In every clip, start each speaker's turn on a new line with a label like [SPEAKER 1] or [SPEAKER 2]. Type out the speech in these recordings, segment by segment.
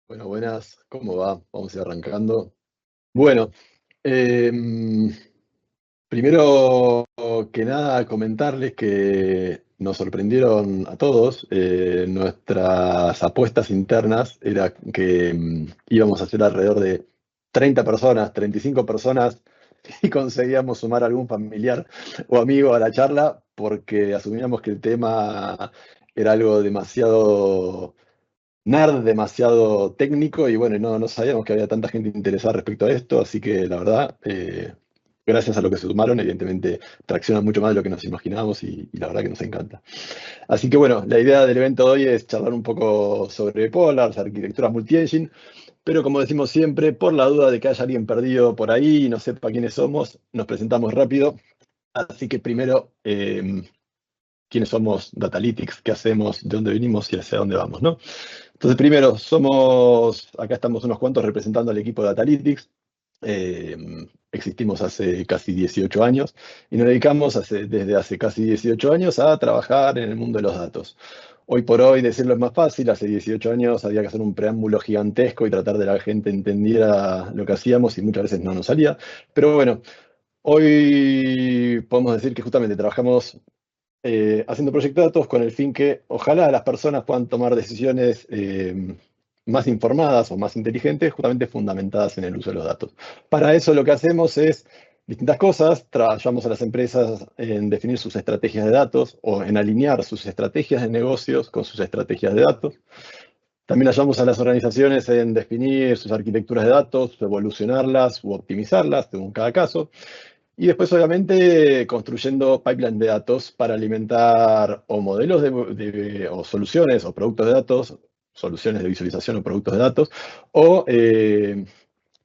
[SPEAKER 1] Bueno, buenas, ¿cómo va? Vamos a ir arrancando. Bueno, em, primero que nada comentarles que nos sorprendieron a todos. Nuestras apuestas internas era que íbamos a ser alrededor de 30 personas, 35 personas, y conseguíamos sumar algún familiar o amigo a la charla, porque asumíamos que el tema era algo demasiado nerd, demasiado técnico y bueno, no sabíamos que había tanta gente interesada respecto a esto, así que la verdad, gracias a lo que se sumaron, evidentemente tracciona mucho más de lo que nos imaginábamos y la verdad que nos encanta. Así que bueno, la idea del evento de hoy es charlar un poco sobre Polars, arquitectura multi-engine, pero como decimos siempre, por la duda de que haya alguien perdido por ahí y no sepa quiénes somos, nos presentamos rápido. Así que primero, quiénes somos Datalytics, qué hacemos, de dónde venimos y hacia dónde vamos, ¿no? Entonces, primero, acá estamos unos cuantos representando al equipo de Datalytics. Eh, Existimos hace casi 18 años y nos dedicamos desde hace casi 18 años a trabajar en el mundo de los datos. Hoy por hoy decirlo es más fácil, hace 18 años había que hacer un preámbulo gigantesco y tratar de que la gente entendiera lo que hacíamos y muchas veces no nos salía. Pero bueno, hoy podemos decir que justamente trabajamos haciendo proyectos de datos con el fin que ojalá las personas puedan tomar decisiones más informadas o más inteligentes, justamente fundamentadas en el uso de los datos. Para eso lo que hacemos es distintas cosas, ayudamos a las empresas en definir sus estrategias de datos o en alinear sus estrategias de negocios con sus estrategias de datos. También ayudamos a las organizaciones en definir sus arquitecturas de datos, evolucionarlas u optimizarlas según cada caso. Y después, obviamente, construyendo pipeline de datos para alimentar o modelos o soluciones o productos de datos, soluciones de visualización o productos de datos, o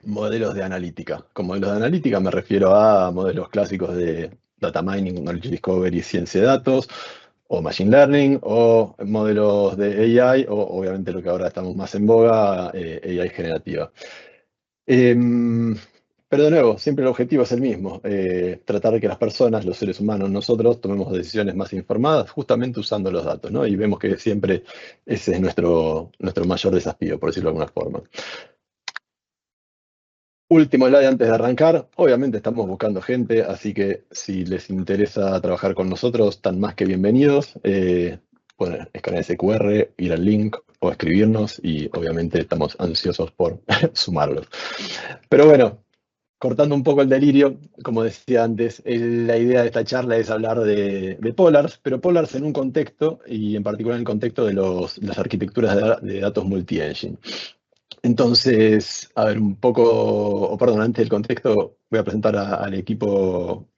[SPEAKER 1] modelos de analítica. Con modelos de analítica me refiero a modelos clásicos de data mining, knowledge discovery, ciencia de datos, o machine learning, o modelos de AI, o obviamente lo que ahora estamos más en boga, AI generativa. Em, pero de nuevo, siempre el objetivo es el mismo, tratar de que las personas, los seres humanos, nosotros tomemos decisiones más informadas justamente usando los datos, ¿no? Y vemos que siempre ese es nuestro mayor desafío, por decirlo de alguna forma. Último slide antes de arrancar, obviamente estamos buscando gente, así que si les interesa trabajar con nosotros, están más que bienvenidos. Bueno, escanear ese QR, ir al link o escribirnos y obviamente estamos ansiosos por sumarlos. Pero bueno, cortando un poco el delirio, como decía antes, la idea de esta charla es hablar de Polars, pero Polars en un contexto, y en particular en el contexto de las arquitecturas de datos multi-engine. Entonces, a ver, un poco, o perdón, antes del contexto, voy a presentar al equipo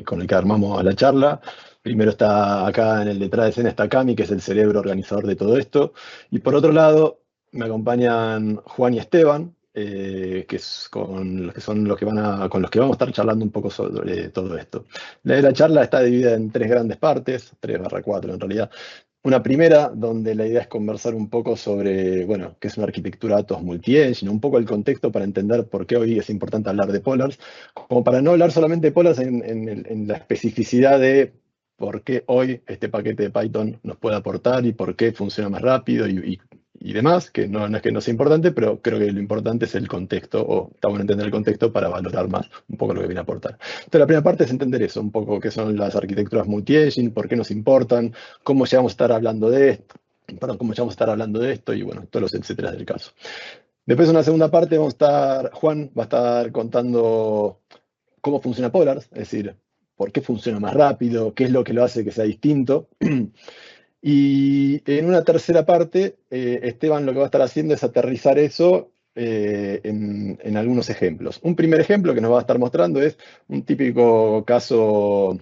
[SPEAKER 1] con el que armamos la charla. Primero está acá en el detrás de escena está Cami, que es el cerebro organizador de todo esto. Y por otro lado, me acompañan Juan y Esteban, que es con los que son los que con los que vamos a estar charlando un poco sobre todo esto. La charla está dividida en tres grandes partes, 3/4 en realidad. Una primera, donde la idea es conversar un poco sobre, bueno, qué es una arquitectura de datos multi-engine, un poco el contexto para entender por qué hoy es importante hablar de Polars, como para no hablar solamente de Polars en la especificidad de por qué hoy este paquete de Python nos puede aportar y por qué funciona más rápido y demás, que no es que no sea importante, pero creo que lo importante es el contexto, o está bueno entender el contexto para valorar más un poco lo que viene a aportar. Entonces, la primera parte es entender eso, un poco qué son las arquitecturas multi-engine, por qué nos importan, cómo llegamos a estar hablando de esto, perdón, cómo llegamos a estar hablando de esto y bueno, todos los etcétera del caso. Después en una segunda parte Juan va a estar contando cómo funciona Polars, es decir, por qué funciona más rápido, qué es lo que lo hace que sea distinto. Y en una tercera parte, Esteban lo que va a estar haciendo es aterrizar eso en algunos ejemplos. Un primer ejemplo que nos va a estar mostrando es un típico caso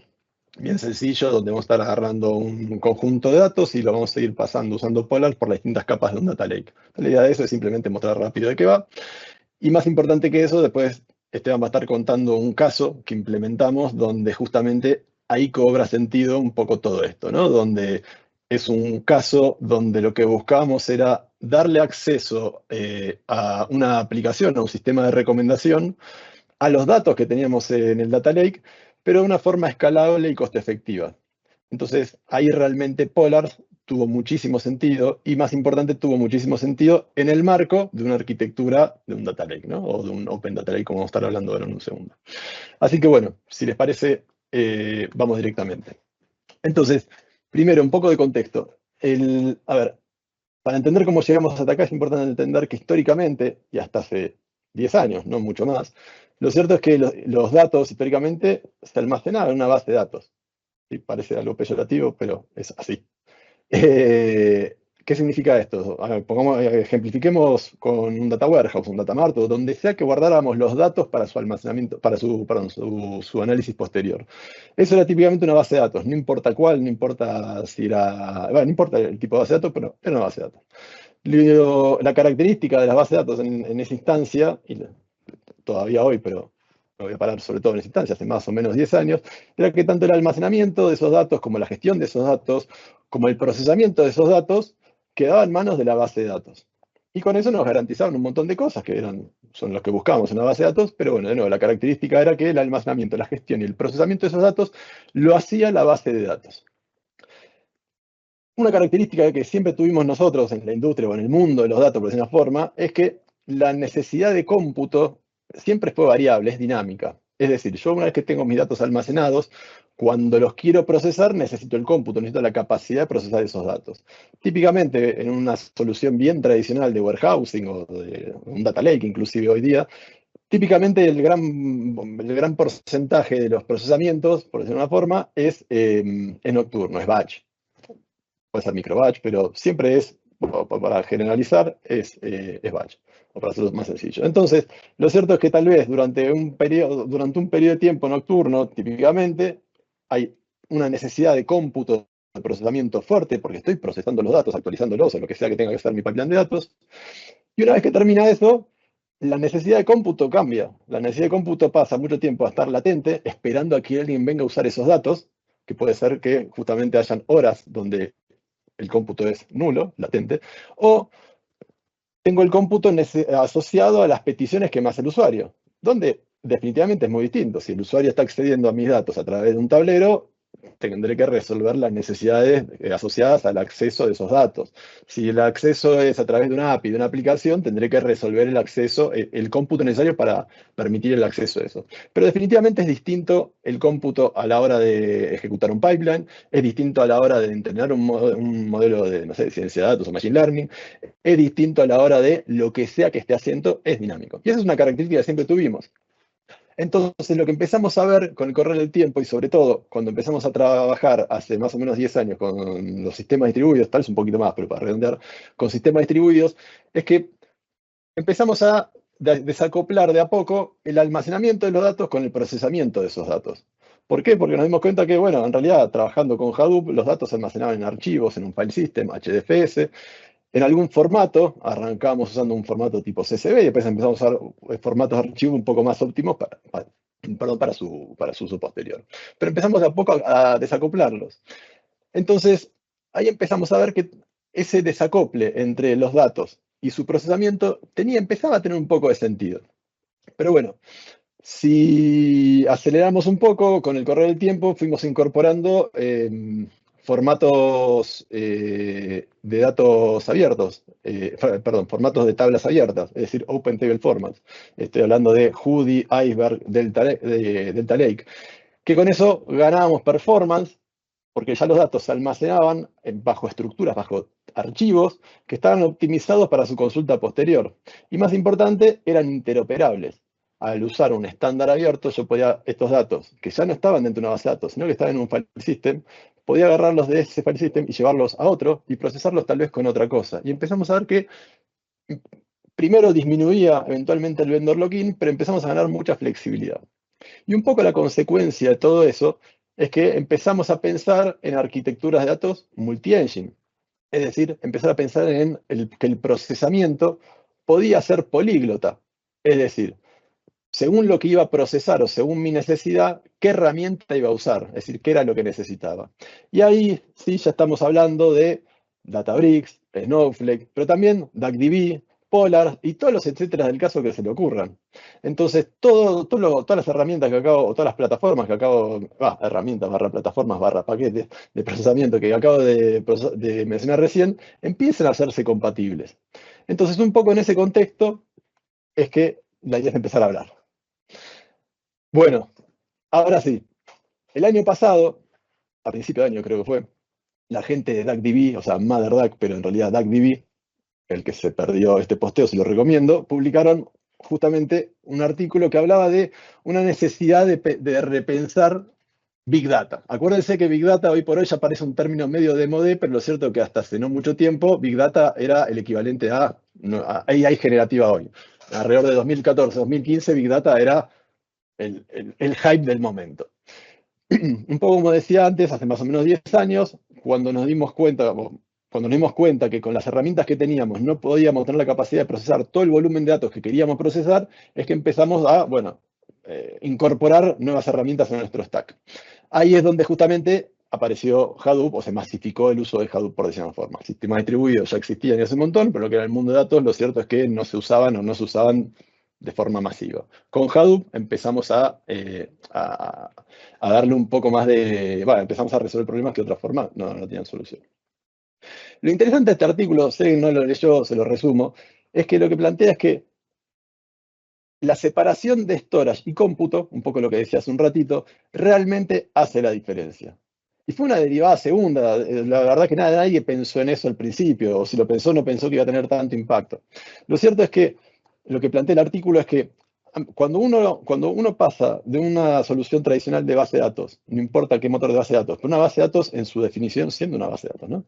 [SPEAKER 1] bien sencillo, donde vamos a estar agarrando un conjunto de datos y lo vamos a ir pasando usando Polar por las distintas capas de un data lake. La idea de eso es simplemente mostrar rápido de qué va. Y más importante que eso, después Esteban va a estar contando un caso que implementamos donde justamente ahí cobra sentido un poco todo esto, ¿no? Donde es un caso donde lo que buscábamos era darle acceso a una aplicación, a un sistema de recomendación, a los datos que teníamos en el Data Lake, pero de una forma escalable y costo efectiva. Entonces, ahí realmente Polar tuvo muchísimo sentido y, más importante, tuvo muchísimo sentido en el marco de una arquitectura de un data lake, ¿no? O de un open data lake, como vamos a estar hablando ahora en un segundo. Así que bueno, si les parece, vamos directamente. Entonces, primero, un poco de contexto. A ver, para entender cómo llegamos hasta acá es importante entender que históricamente, y hasta hace 10 años, no mucho más, lo cierto es que los datos históricamente se almacenaban en una base de datos. Sí, parece algo peyorativo, pero es así. ¿Qué significa esto? A ver, ejemplifiquemos con un data warehouse, un data mart, o donde sea que guardáramos los datos para su almacenamiento, para su análisis posterior. Eso era típicamente una base de datos, no importa cuál, no importa si era, bueno, no importa el tipo de base de datos, pero era una base de datos. La característica de las bases de datos en esa instancia, y todavía hoy, pero me voy a parar sobre todo en esa instancia, hace más o menos 10 años, era que tanto el almacenamiento de esos datos como la gestión de esos datos, como el procesamiento de esos datos, quedaba en manos de la base de datos. Y con eso nos garantizaban un montón de cosas que son los que buscábamos en una base de datos, pero bueno, de nuevo, la característica era que el almacenamiento, la gestión y el procesamiento de esos datos lo hacía la base de datos. Una característica que siempre tuvimos nosotros en la industria o en el mundo de los datos, por decirlo de una forma, es que la necesidad de cómputo siempre fue variable, es dinámica. Es decir, yo una vez que tengo mis datos almacenados, cuando los quiero procesar, necesito el cómputo, necesito la capacidad de procesar esos datos. Típicamente, en una solución bien tradicional de warehousing o de un data lake, inclusive hoy día, típicamente el gran porcentaje de los procesamientos, por decirlo de una forma, es nocturno, es batch. Puede ser micro batch, pero siempre es, para generalizar, es batch, o para hacerlo más sencillo. Entonces, lo cierto es que tal vez durante un periodo de tiempo nocturno, típicamente, hay una necesidad de cómputo, de procesamiento fuerte, porque estoy procesando los datos, actualizándolos, o lo que sea que tenga que hacer mi pipeline de datos. Y una vez que termina eso, la necesidad de cómputo cambia. La necesidad de cómputo pasa mucho tiempo a estar latente, esperando a que alguien venga a usar esos datos, que puede ser que justamente hayan horas donde el cómputo es nulo, latente, o tengo el cómputo asociado a las peticiones que me hace el usuario, donde definitivamente es muy distinto. Si el usuario está accediendo a mis datos a través de un tablero, tendré que resolver las necesidades asociadas al acceso de esos datos. Si el acceso es a través de una API, de una aplicación, tendré que resolver el acceso, el cómputo necesario para permitir el acceso a eso. Pero definitivamente es distinto el cómputo a la hora de ejecutar un pipeline, es distinto a la hora de entrenar un modelo de, no sé, de ciencia de datos o machine learning, es distinto a la hora de lo que sea que esté haciendo, es dinámico. Y esa es una característica que siempre tuvimos. Entonces, lo que empezamos a ver con el correr del tiempo y sobre todo cuando empezamos a trabajar hace más o menos 10 años con los sistemas distribuidos, tal vez un poquito más, pero para redondear, con sistemas distribuidos, es que empezamos a desacoplar de a poco el almacenamiento de los datos con el procesamiento de esos datos. ¿Por qué? Porque nos dimos cuenta que, bueno, en realidad, trabajando con Hadoop, los datos se almacenaban en archivos, en un file system, HDFS, en algún formato, arrancamos usando un formato tipo CSV y después empezamos a usar formatos de archivo un poco más óptimos para su uso posterior. Pero empezamos de a poco a desacoplarlos. Entonces, ahí empezamos a ver que ese desacople entre los datos y su procesamiento empezaba a tener un poco de sentido. Pero bueno, si aceleramos un poco, con el correr del tiempo fuimos incorporando formatos de datos abiertos, perdón, formatos de tablas abiertas, es decir, Open Table Formats. Estoy hablando de Hudi, Iceberg, Delta Lake, que con eso ganábamos performance, porque ya los datos se almacenaban bajo estructuras, bajo archivos, que estaban optimizados para su consulta posterior. Y más importante, eran interoperables. Al usar un estándar abierto, yo podía, estos datos, que ya no estaban dentro de una base de datos, sino que estaban en un file system, podía agarrarlos de ese file system y llevarlos a otro y procesarlos tal vez con otra cosa. Y empezamos a ver que primero disminuía eventualmente el vendor lock-in, pero empezamos a ganar mucha flexibilidad. Y un poco la consecuencia de todo eso es que empezamos a pensar en arquitecturas de datos multi-engine. Es decir, empezar a pensar en que el procesamiento podía ser políglota. Es decir, según lo que iba a procesar o según mi necesidad, qué herramienta iba a usar, es decir, qué era lo que necesitaba. Y ahí sí ya estamos hablando de Databricks, Snowflake, pero también DuckDB, Polar y todos los etcétera del caso que se le ocurran. Entonces, todas las herramientas que acabo, o todas las plataformas que acabo, herramientas, barra plataformas, barra paquetes de procesamiento que acabo de mencionar recién, empiezan a hacerse compatibles. Entonces, un poco en ese contexto es que la idea es empezar a hablar. Bueno, ahora sí, el año pasado, a principio de año creo que fue, la gente de DuckDB, o sea, MotherDuck, pero en realidad DuckDB, el que se perdió este posteo, se lo recomiendo, publicaron justamente un artículo que hablaba de una necesidad de repensar Big Data. Acuérdense que Big Data hoy por hoy ya parece un término medio de modé, pero lo cierto es que hasta hace no mucho tiempo Big Data era el equivalente a AI generativa hoy. Alrededor de 2014, 2015, Big Data era el hype del momento. Un poco como decía antes, hace más o menos 10 años, cuando nos dimos cuenta que con las herramientas que teníamos no podíamos tener la capacidad de procesar todo el volumen de datos que queríamos procesar, es que empezamos a, incorporar nuevas herramientas en nuestro stack. Ahí es donde justamente apareció Hadoop, o se masificó el uso de Hadoop, por decirlo de alguna forma. Sistemas distribuidos ya existían hace un montón, pero lo que era el mundo de datos, lo cierto es que no se usaban o no se usaban de forma masiva. Con Hadoop empezamos a darle un poco más de... empezamos a resolver problemas que de otra forma no tenían solución. Lo interesante de este artículo, sé que no lo leyó, se lo resumo, es que lo que plantea es que la separación de storage y cómputo, un poco lo que decía hace un ratito, realmente hace la diferencia. Y fue una derivada segunda, la verdad que nadie pensó en eso al principio, o si lo pensó, no pensó que iba a tener tanto impacto. Lo cierto es que lo que plantea el artículo es que cuando uno pasa de una solución tradicional de base de datos, no importa qué motor de base de datos, pero una base de datos en su definición siendo una base de datos, ¿no?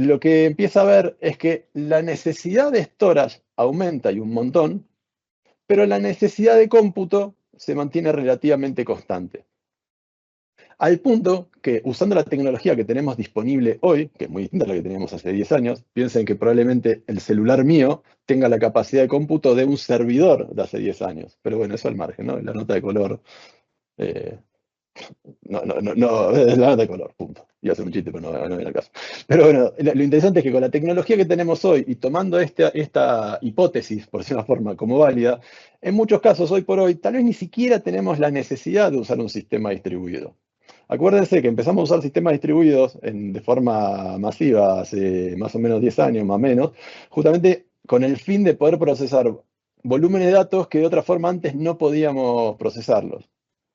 [SPEAKER 1] Lo que empieza a ver es que la necesidad de storage aumenta y un montón, pero la necesidad de cómputo se mantiene relativamente constante. Al punto que, usando la tecnología que tenemos disponible hoy, que es muy distinta a la que teníamos hace 10 años, piensen que probablemente el celular mío tenga la capacidad de cómputo de un servidor de hace 10 años. Pero bueno, eso al margen, ¿no? La nota de color. Es la nota de color, punto. Iba a hacer un chiste, pero no viene al caso. Pero bueno, lo interesante es que con la tecnología que tenemos hoy y tomando esta hipótesis, por decir una forma, como válida, en muchos casos hoy por hoy tal vez ni siquiera tenemos la necesidad de usar un sistema distribuido. Acuérdense que empezamos a usar sistemas distribuidos de forma masiva hace más o menos 10 años, más o menos, justamente con el fin de poder procesar volúmenes de datos que de otra forma antes no podíamos procesarlos.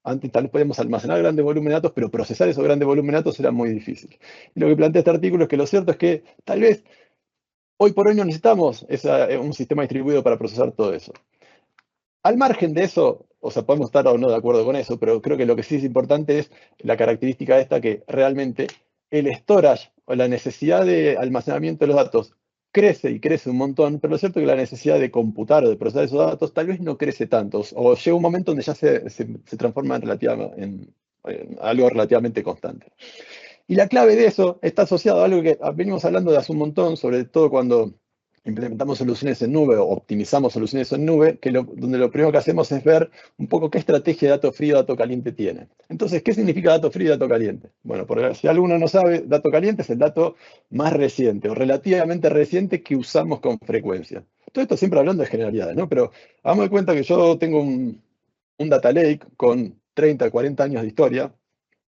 [SPEAKER 1] Antes tal vez podíamos almacenar grandes volúmenes de datos, pero procesar esos grandes volúmenes de datos era muy difícil. Y lo que plantea este artículo es que lo cierto es que tal vez hoy por hoy no necesitamos un sistema distribuido para procesar todo eso. Al margen de eso, o sea, podemos estar o no de acuerdo con eso, pero creo que lo que sí es importante es la característica esta que realmente el storage o la necesidad de almacenamiento de los datos crece y crece un montón, pero lo cierto es que la necesidad de computar o de procesar esos datos tal vez no crece tanto, o llega un momento donde ya se transforma en algo relativamente constante. Y la clave de eso está asociado a algo que venimos hablando de hace un montón, sobre todo cuando implementamos soluciones en nube o optimizamos soluciones en nube, donde lo primero que hacemos es ver un poco qué estrategia de dato frío y dato caliente tiene. Entonces, ¿qué significa dato frío y dato caliente? Bueno, porque si alguno no sabe, dato caliente es el dato más reciente o relativamente reciente que usamos con frecuencia. Todo esto siempre hablando de generalidades, ¿no? Pero hagamos de cuenta que yo tengo un data lake con 30, 40 años de historia.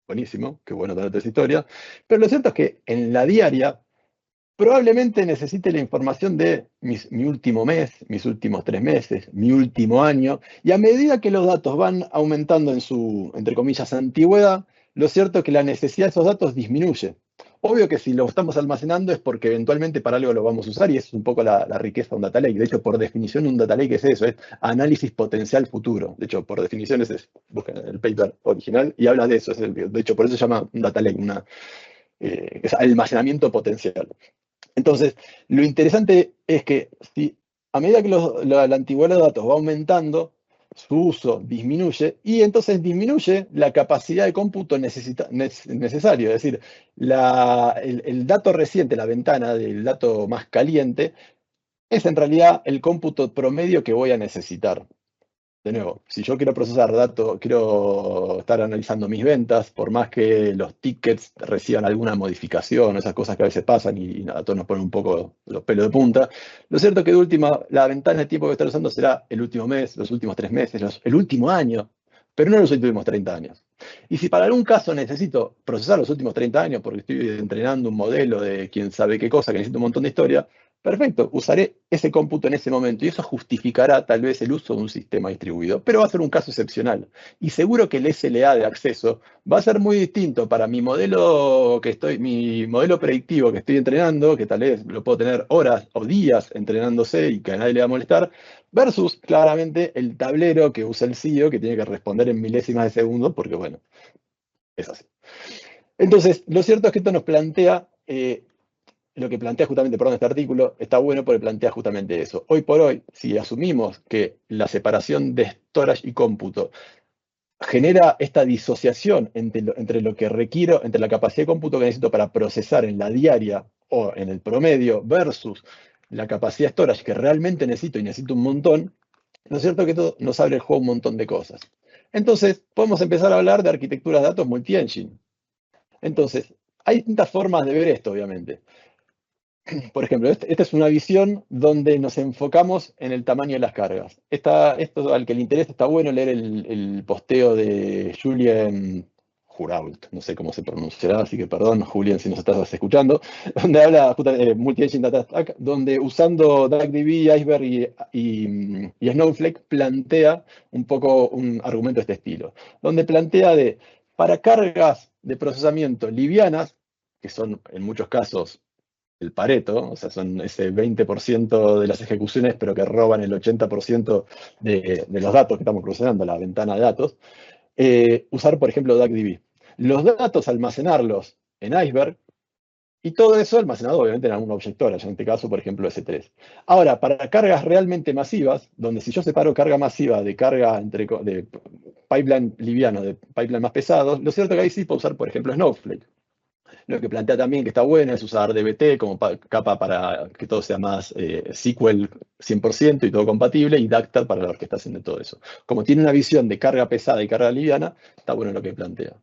[SPEAKER 1] Buenísimo, qué bueno tener esa historia. Pero lo cierto es que en la diaria probablemente necesite la información de mi último mes, mis últimos 3 meses, mi último año, y a medida que los datos van aumentando en su, entre comillas, antigüedad, lo cierto es que la necesidad de esos datos disminuye. Obvio que si lo estamos almacenando es porque eventualmente para algo lo vamos a usar y es un poco la riqueza de un data lake. De hecho, por definición, un data lake es eso, es análisis potencial futuro. De hecho, por definición es eso. Busquen el paper original y habla de eso. De hecho, por eso se llama un data lake, es almacenamiento potencial. Entonces, lo interesante es que si a medida que la antigüedad de los datos va aumentando, su uso disminuye y entonces disminuye la capacidad de cómputo necesario. Es decir, el dato reciente, la ventana del dato más caliente, es en realidad el cómputo promedio que voy a necesitar. de nuevo, si yo quiero procesar datos, quiero estar analizando mis ventas, por más que los tickets reciban alguna modificación, esas cosas que a veces pasan y nada, a todos nos ponen un poco los pelos de punta, lo cierto es que de última, la ventana de tiempo que estar usando será el último mes, los últimos 3 meses, el último año, pero no los últimos 30 años. Y si para algún caso necesito procesar los últimos 30 años porque estoy entrenando un modelo de quién sabe qué cosa, que necesita un montón de historia, perfecto, usaré ese cómputo en ese momento y eso justificará tal vez el uso de un sistema distribuido, pero va a ser un caso excepcional. Y seguro que el SLA de acceso va a ser muy distinto para mi modelo predictivo que estoy entrenando, que tal vez lo puedo tener horas o días entrenándose y que a nadie le va a molestar, versus claramente el tablero que usa el CEO, que tiene que responder en milésimas de segundo, porque bueno, es así. Entonces, lo cierto es que esto nos plantea lo que plantea justamente, perdón, este artículo, está bueno porque plantea justamente eso. Hoy por hoy, si asumimos que la separación de storage y cómputo genera esta disociación entre lo que requiero, entre la capacidad de cómputo que necesito para procesar en la diaria o en el promedio versus la capacidad de storage que realmente necesito y necesito un montón, ¿no es cierto que esto nos abre el juego un montón de cosas? Entonces, podemos empezar a hablar de arquitecturas de datos multi-engine. Entonces, hay distintas formas de ver esto, obviamente. Por ejemplo, esta es una visión donde nos enfocamos en el tamaño de las cargas. Esto al que le interesa está bueno leer el posteo de Julien Jurault, no sé cómo se pronunciará, así que perdón, Julien, si nos estás escuchando, donde habla de Multi-Engine Data Stack, donde usando DuckDB, Iceberg y Snowflake plantea un poco un argumento de este estilo, donde plantea para cargas de procesamiento livianas, que son en muchos casos el Pareto, o sea, son ese 20% de las ejecuciones, pero que roban el 80% de los datos que estamos procesando, la ventana de datos, usar, por ejemplo, DuckDB. Los datos, almacenarlos en Iceberg, y todo eso almacenado, obviamente, en algún Object Storage, en este caso, por ejemplo, S3. Ahora, para cargas realmente masivas, donde si yo separo carga masiva de carga de pipeline liviano de pipeline más pesados, lo cierto es que ahí sí puedo usar, por ejemplo, Snowflake. Lo que plantea también que está bueno es usar DBT como capa para que todo sea más SQL 100% y todo compatible, y Dactar para la orquestación de todo eso. Como tiene una visión de carga pesada y carga liviana, está bueno lo que plantea.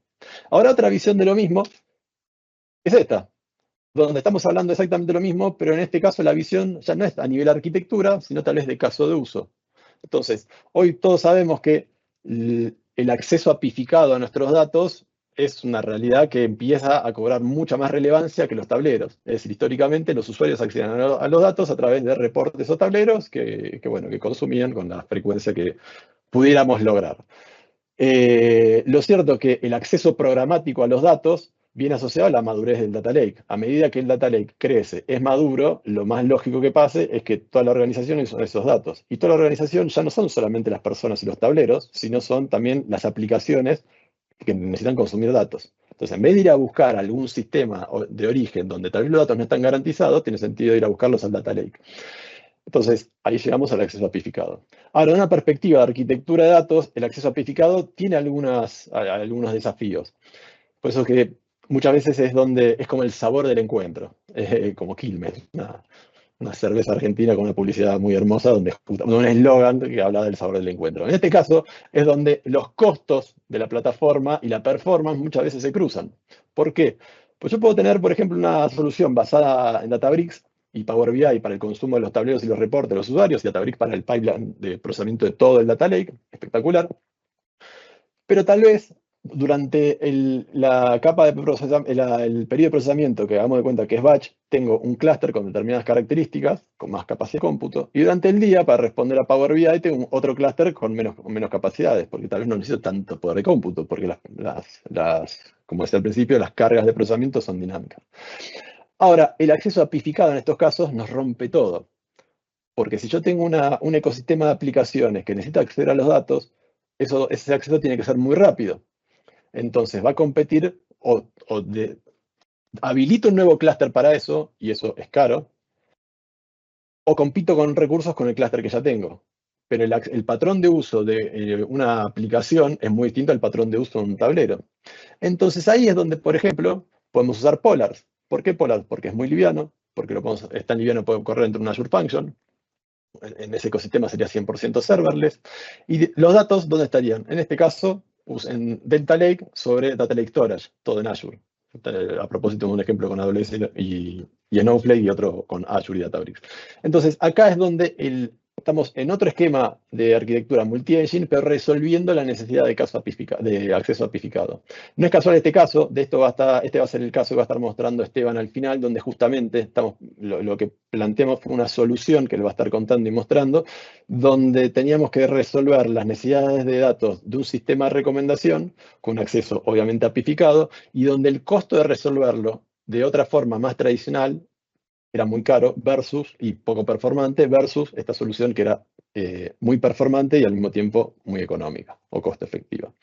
[SPEAKER 1] Ahora otra visión de lo mismo es esta, donde estamos hablando exactamente lo mismo, pero en este caso la visión ya no es a nivel arquitectura, sino tal vez de caso de uso. Entonces, hoy todos sabemos que el acceso apificado a nuestros datos es una realidad que empieza a cobrar mucha más relevancia que los tableros. Es decir, históricamente los usuarios accedían a los datos a través de reportes o tableros bueno, que consumían con la frecuencia que pudiéramos lograr. Lo cierto es que el acceso programático a los datos viene asociado a la madurez del data lake. A medida que el data lake crece, es maduro, lo más lógico que pase es que toda la organización usa esos datos. Y toda la organización ya no son solamente las personas y los tableros, sino son también las aplicaciones que necesitan consumir datos. Entonces, en vez de ir a buscar algún sistema de origen donde tal vez los datos no están garantizados, tiene sentido ir a buscarlos al data lake. Entonces, ahí llegamos al acceso apificado. Ahora, de una perspectiva de arquitectura de datos, el acceso apificado tiene algunos desafíos. Por eso que muchas veces es como el sabor del encuentro, como Quilmes, una cerveza argentina con una publicidad muy hermosa, donde un eslogan que habla del sabor del encuentro. En este caso, es donde los costos de la plataforma y la performance muchas veces se cruzan. ¿Por qué? Pues yo puedo tener, por ejemplo, una solución basada en Databricks y Power BI para el consumo de los tableros y los reportes de los usuarios, y Databricks para el pipeline de procesamiento de todo el data lake, espectacular. Pero tal vez durante la capa de el periodo de procesamiento que hagamos de cuenta que es batch, tengo un clúster con determinadas características, con más capacidad de cómputo, y durante el día, para responder a Power BI, tengo otro clúster con menos capacidades, porque tal vez no necesito tanto poder de cómputo, porque como decía al principio, las cargas de procesamiento son dinámicas. Ahora, el acceso apificado en estos casos nos rompe todo, porque si yo tengo un ecosistema de aplicaciones que necesita acceder a los datos, ese acceso tiene que ser muy rápido. Entonces va a competir habilito un nuevo clúster para eso, y eso es caro, o compito con recursos con el clúster que ya tengo. Pero el patrón de uso de una aplicación es muy distinto al patrón de uso de un tablero. Entonces ahí es donde, por ejemplo, podemos usar Polars. ¿Por qué Polars? Porque es muy liviano, porque es tan liviano puede correr dentro de una Azure Function, en ese ecosistema sería 100% serverless. Y los datos, ¿dónde estarían? En este caso, en Delta Lake sobre Data Lake Storage, todo en Azure. A propósito de un ejemplo con AWS y Snowflake y otro con Azure y Databricks. Entonces, acá es donde estamos en otro esquema de arquitectura multi-engine, pero resolviendo la necesidad de acceso apificado. No es casual este caso, este va a ser el caso que va a estar mostrando Esteban al final, donde justamente lo que planteamos fue una solución que él va a estar contando y mostrando, donde teníamos que resolver las necesidades de datos de un sistema de recomendación, con acceso obviamente apificado, y donde el costo de resolverlo de otra forma más tradicional era muy caro y poco performante versus esta solución que era muy performante y al mismo tiempo muy económica o costo efectiva.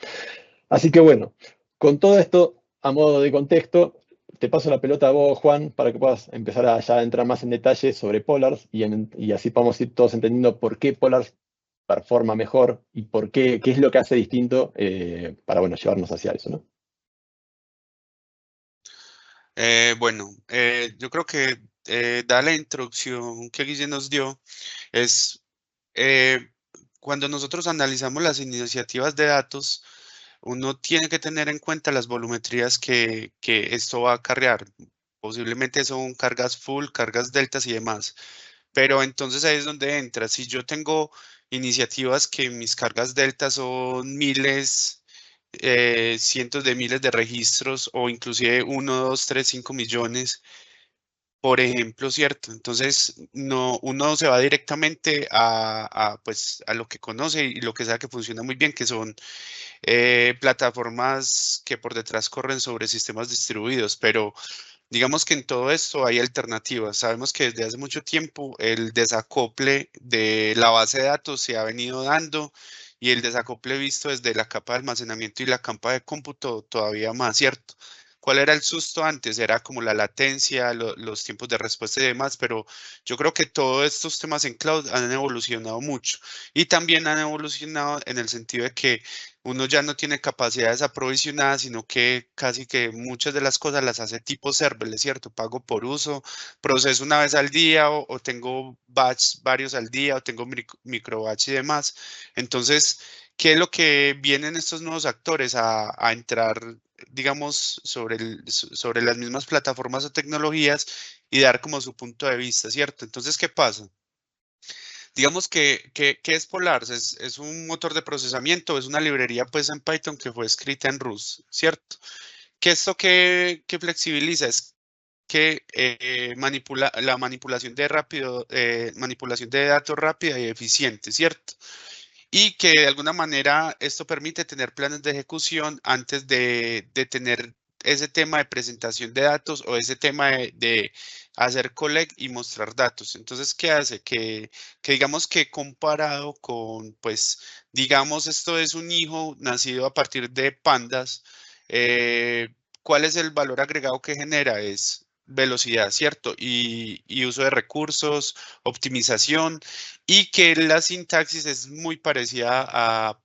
[SPEAKER 1] Así que bueno, con todo esto a modo de contexto, te paso la pelota a vos, Juan, para que puedas empezar a ya entrar más en detalle sobre Polars y así podamos ir todos entendiendo por qué Polars performa mejor y qué es lo que hace distinto para bueno, llevarnos hacia eso, ¿no?
[SPEAKER 2] Bueno, yo creo que dada la introducción que Guille nos dio, es eh, cuando nosotros analizamos las iniciativas de datos, uno tiene que tener en cuenta las volumetrías que esto va a acarrear. Posiblemente son cargas full, cargas deltas y demás. Pero entonces ahí es donde entra. Si yo tengo iniciativas que mis cargas deltas son miles, cientos de miles de registros o inclusive 1, 2, 3, 5 millones, por ejemplo, ¿cierto? Entonces, no, uno se va directamente pues, a lo que conoce y lo que sabe que funciona muy bien, que son plataformas que por detrás corren sobre sistemas distribuidos, pero digamos que en todo esto hay alternativas. Sabemos que desde hace mucho tiempo el desacople de la base de datos se ha venido dando y el desacople visto desde la capa de almacenamiento y la capa de cómputo todavía más, ¿cierto? ¿Cuál era el susto antes? Era como la latencia, los tiempos de respuesta y demás, pero yo creo que todos estos temas en cloud han evolucionado mucho y también han evolucionado en el sentido de que uno ya no tiene capacidades aprovisionadas, sino que casi que muchas de las cosas las hace tipo serverless, ¿cierto? Pago por uso, proceso una vez al día o tengo batch varios al día o tengo micro batch y demás. Entonces, ¿qué es lo que vienen estos nuevos actores a entrar, digamos, sobre las mismas plataformas o tecnologías y dar como su punto de vista, ¿cierto? Entonces, ¿qué pasa? Digamos que es Polars, es un motor de procesamiento, es una librería pues en Python que fue escrita en Rust, ¿cierto? Que esto que flexibiliza es que manipula la manipulación de manipulación de datos rápida y eficiente, ¿cierto? Y que de alguna manera esto permite tener planes de ejecución antes de tener ese tema de presentación de datos o ese tema de hacer collect y mostrar datos. Entonces, ¿qué hace? Que digamos que comparado con, pues, digamos, esto es un hijo nacido a partir de pandas, ¿cuál es el valor agregado que genera? Es velocidad, ¿cierto? Y uso de recursos, optimización y que la sintaxis es muy parecida a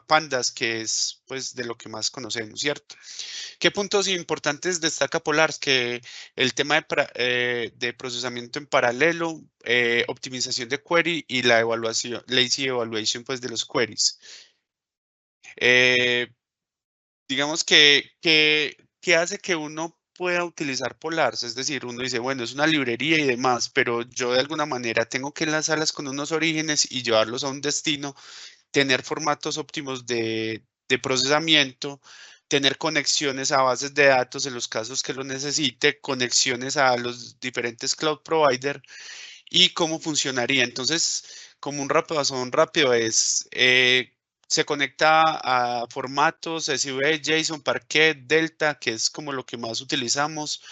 [SPEAKER 2] Pandas, que es pues de lo que más conocemos, ¿cierto? ¿Qué puntos importantes destaca Polars? Que el tema de procesamiento en paralelo, optimización de query y la evaluación, lazy evaluation pues de los queries. Eh, digamos que hace que uno pueda utilizar Polars, es decir, uno dice, bueno, es una librería y demás, pero yo de alguna manera tengo que enlazarlas con unos orígenes y llevarlos a un destino, tener formatos óptimos de procesamiento, tener conexiones a bases de datos en los casos que lo necesite, conexiones a los diferentes cloud provider y cómo funcionaría. Entonces, como un rapidazón rápido es, se conecta a formatos SV, JSON, Parquet, Delta, que es como lo que más utilizamos.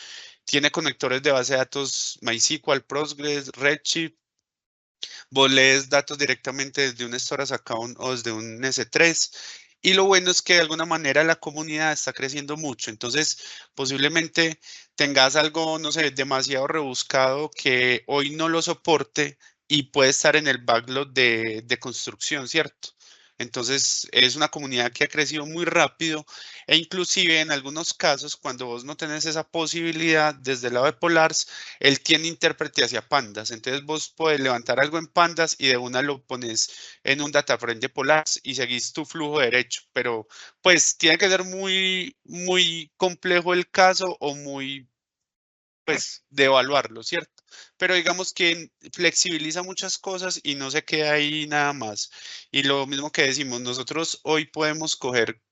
[SPEAKER 2] Tiene conectores de base de datos MySQL, Postgres, Redshift. Vos lees datos directamente desde un storage account o desde un S3. Y lo bueno es que de alguna manera la comunidad está creciendo mucho. Entonces, posiblemente tengas algo, no sé, demasiado rebuscado que hoy no lo soporte y puede estar en el backlog de construcción, ¿cierto? Entonces, es una comunidad que ha crecido muy rápido e inclusive en algunos casos, cuando vos no tenés esa posibilidad desde el lado de Polars, él tiene intérprete hacia Pandas. Entonces, vos podés levantar algo en Pandas y de una lo pones en un data frame de Polars y seguís tu flujo derecho. Pero, pues, tiene que ser muy, muy complejo el caso o muy, pues, de evaluarlo, ¿cierto? Pero digamos que flexibiliza muchas cosas y no se queda ahí nada más. Y lo mismo que decimos, nosotros hoy podemos coger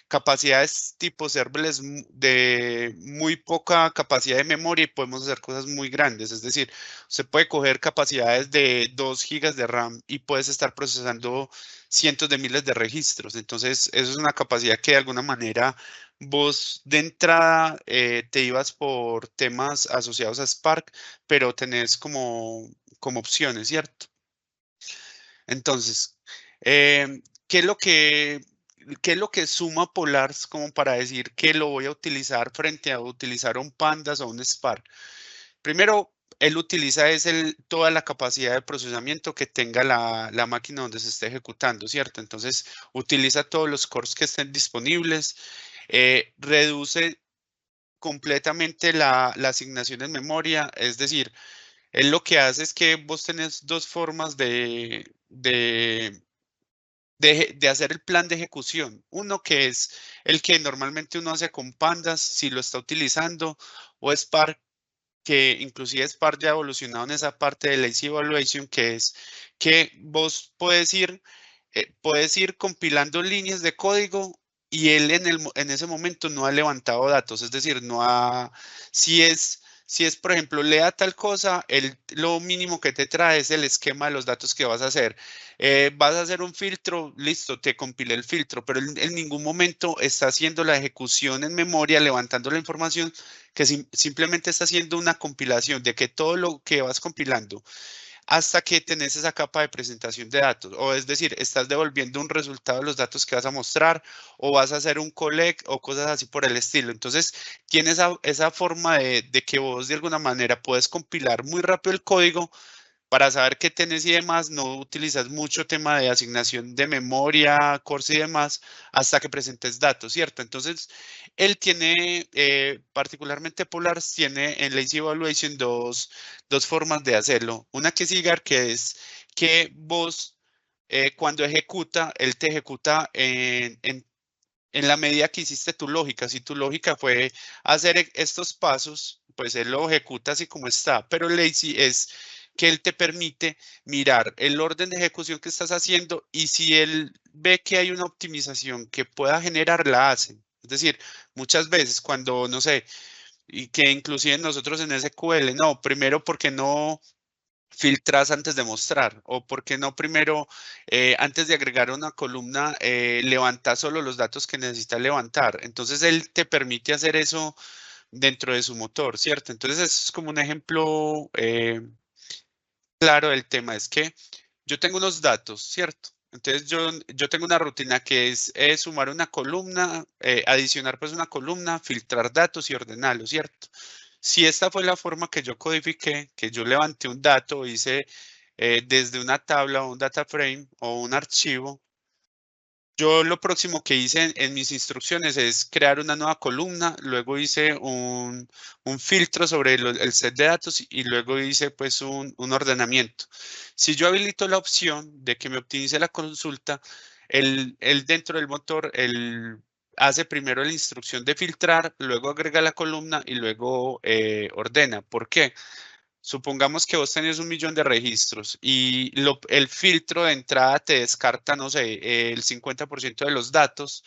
[SPEAKER 2] capacidades tipo serverless de muy poca capacidad de memoria y podemos hacer cosas muy grandes. Es decir, se puede coger capacidades de 2 gigas de RAM y puedes estar procesando cientos de miles de registros. Entonces, eso es una capacidad que de alguna manera vos de entrada te ibas por temas asociados a Spark, pero tenés como opciones, ¿cierto? Entonces, ¿qué es lo qué es lo que suma Polars como para decir que lo voy a utilizar frente a utilizar un Pandas o un Spark? Primero, él utiliza toda la capacidad de procesamiento que tenga la máquina donde se esté ejecutando, ¿cierto? Entonces, utiliza todos los cores que estén disponibles, reduce completamente la asignación en memoria, es decir, él lo que hace es que vos tenés dos formas de hacer el plan de ejecución. Uno que es el que normalmente uno hace con Pandas, si lo está utilizando, o Spark, que inclusive Spark ya ha evolucionado en esa parte de lazy evaluation, que es que vos puedes ir compilando líneas de código y él en ese momento no ha levantado datos, es decir, no ha, si es, por ejemplo, lea tal cosa, él lo mínimo que te trae es el esquema de los datos que vas a hacer. Vas a hacer un filtro, listo, te compila el filtro, pero él en ningún momento está haciendo la ejecución en memoria, levantando la información, que simplemente está haciendo una compilación de que todo lo que vas compilando hasta que tenés esa capa de presentación de datos. O es decir, estás devolviendo un resultado de los datos que vas a mostrar o vas a hacer un collect o cosas así por el estilo. Entonces, tienes esa forma de que vos de alguna manera puedes compilar muy rápido el código para saber qué tenés y demás, no utilizas mucho tema de asignación de memoria, cores y demás, hasta que presentes datos, ¿cierto? Entonces, él tiene, particularmente Polars, tiene en Lazy Evaluation dos formas de hacerlo. Una que es IGAR, que es que vos, cuando ejecuta, él te ejecuta en la medida que hiciste tu lógica. Si tu lógica fue hacer estos pasos, pues él lo ejecuta así como está. Pero lazy es que él te permite mirar el orden de ejecución que estás haciendo y si él ve que hay una optimización que pueda generar, la hace. Es decir, muchas veces cuando, no sé, y que inclusive nosotros en SQL, no, primero porque no filtras antes de mostrar o por qué no primero, antes de agregar una columna, levanta solo los datos que necesitas levantar. Entonces, él te permite hacer eso dentro de su motor, ¿cierto? Entonces, eso es como un ejemplo claro del tema. Es que yo tengo unos datos, ¿cierto? Entonces, yo tengo una rutina que es sumar una columna, adicionar pues una columna, filtrar datos y ordenarlos, ¿cierto? Si esta fue la forma que yo codifiqué, que yo levanté un dato, hice desde una tabla o un data frame o un archivo, yo lo próximo que hice en mis instrucciones es crear una nueva columna, luego hice un filtro sobre el set de datos y luego hice pues un ordenamiento. Si yo habilito la opción de que me optimice la consulta, el dentro del motor, él hace primero la instrucción de filtrar, luego agrega la columna y luego ordena. ¿Por qué? Supongamos que vos tenés 1 millón de registros y el filtro de entrada te descarta, no sé, el 50% de los datos.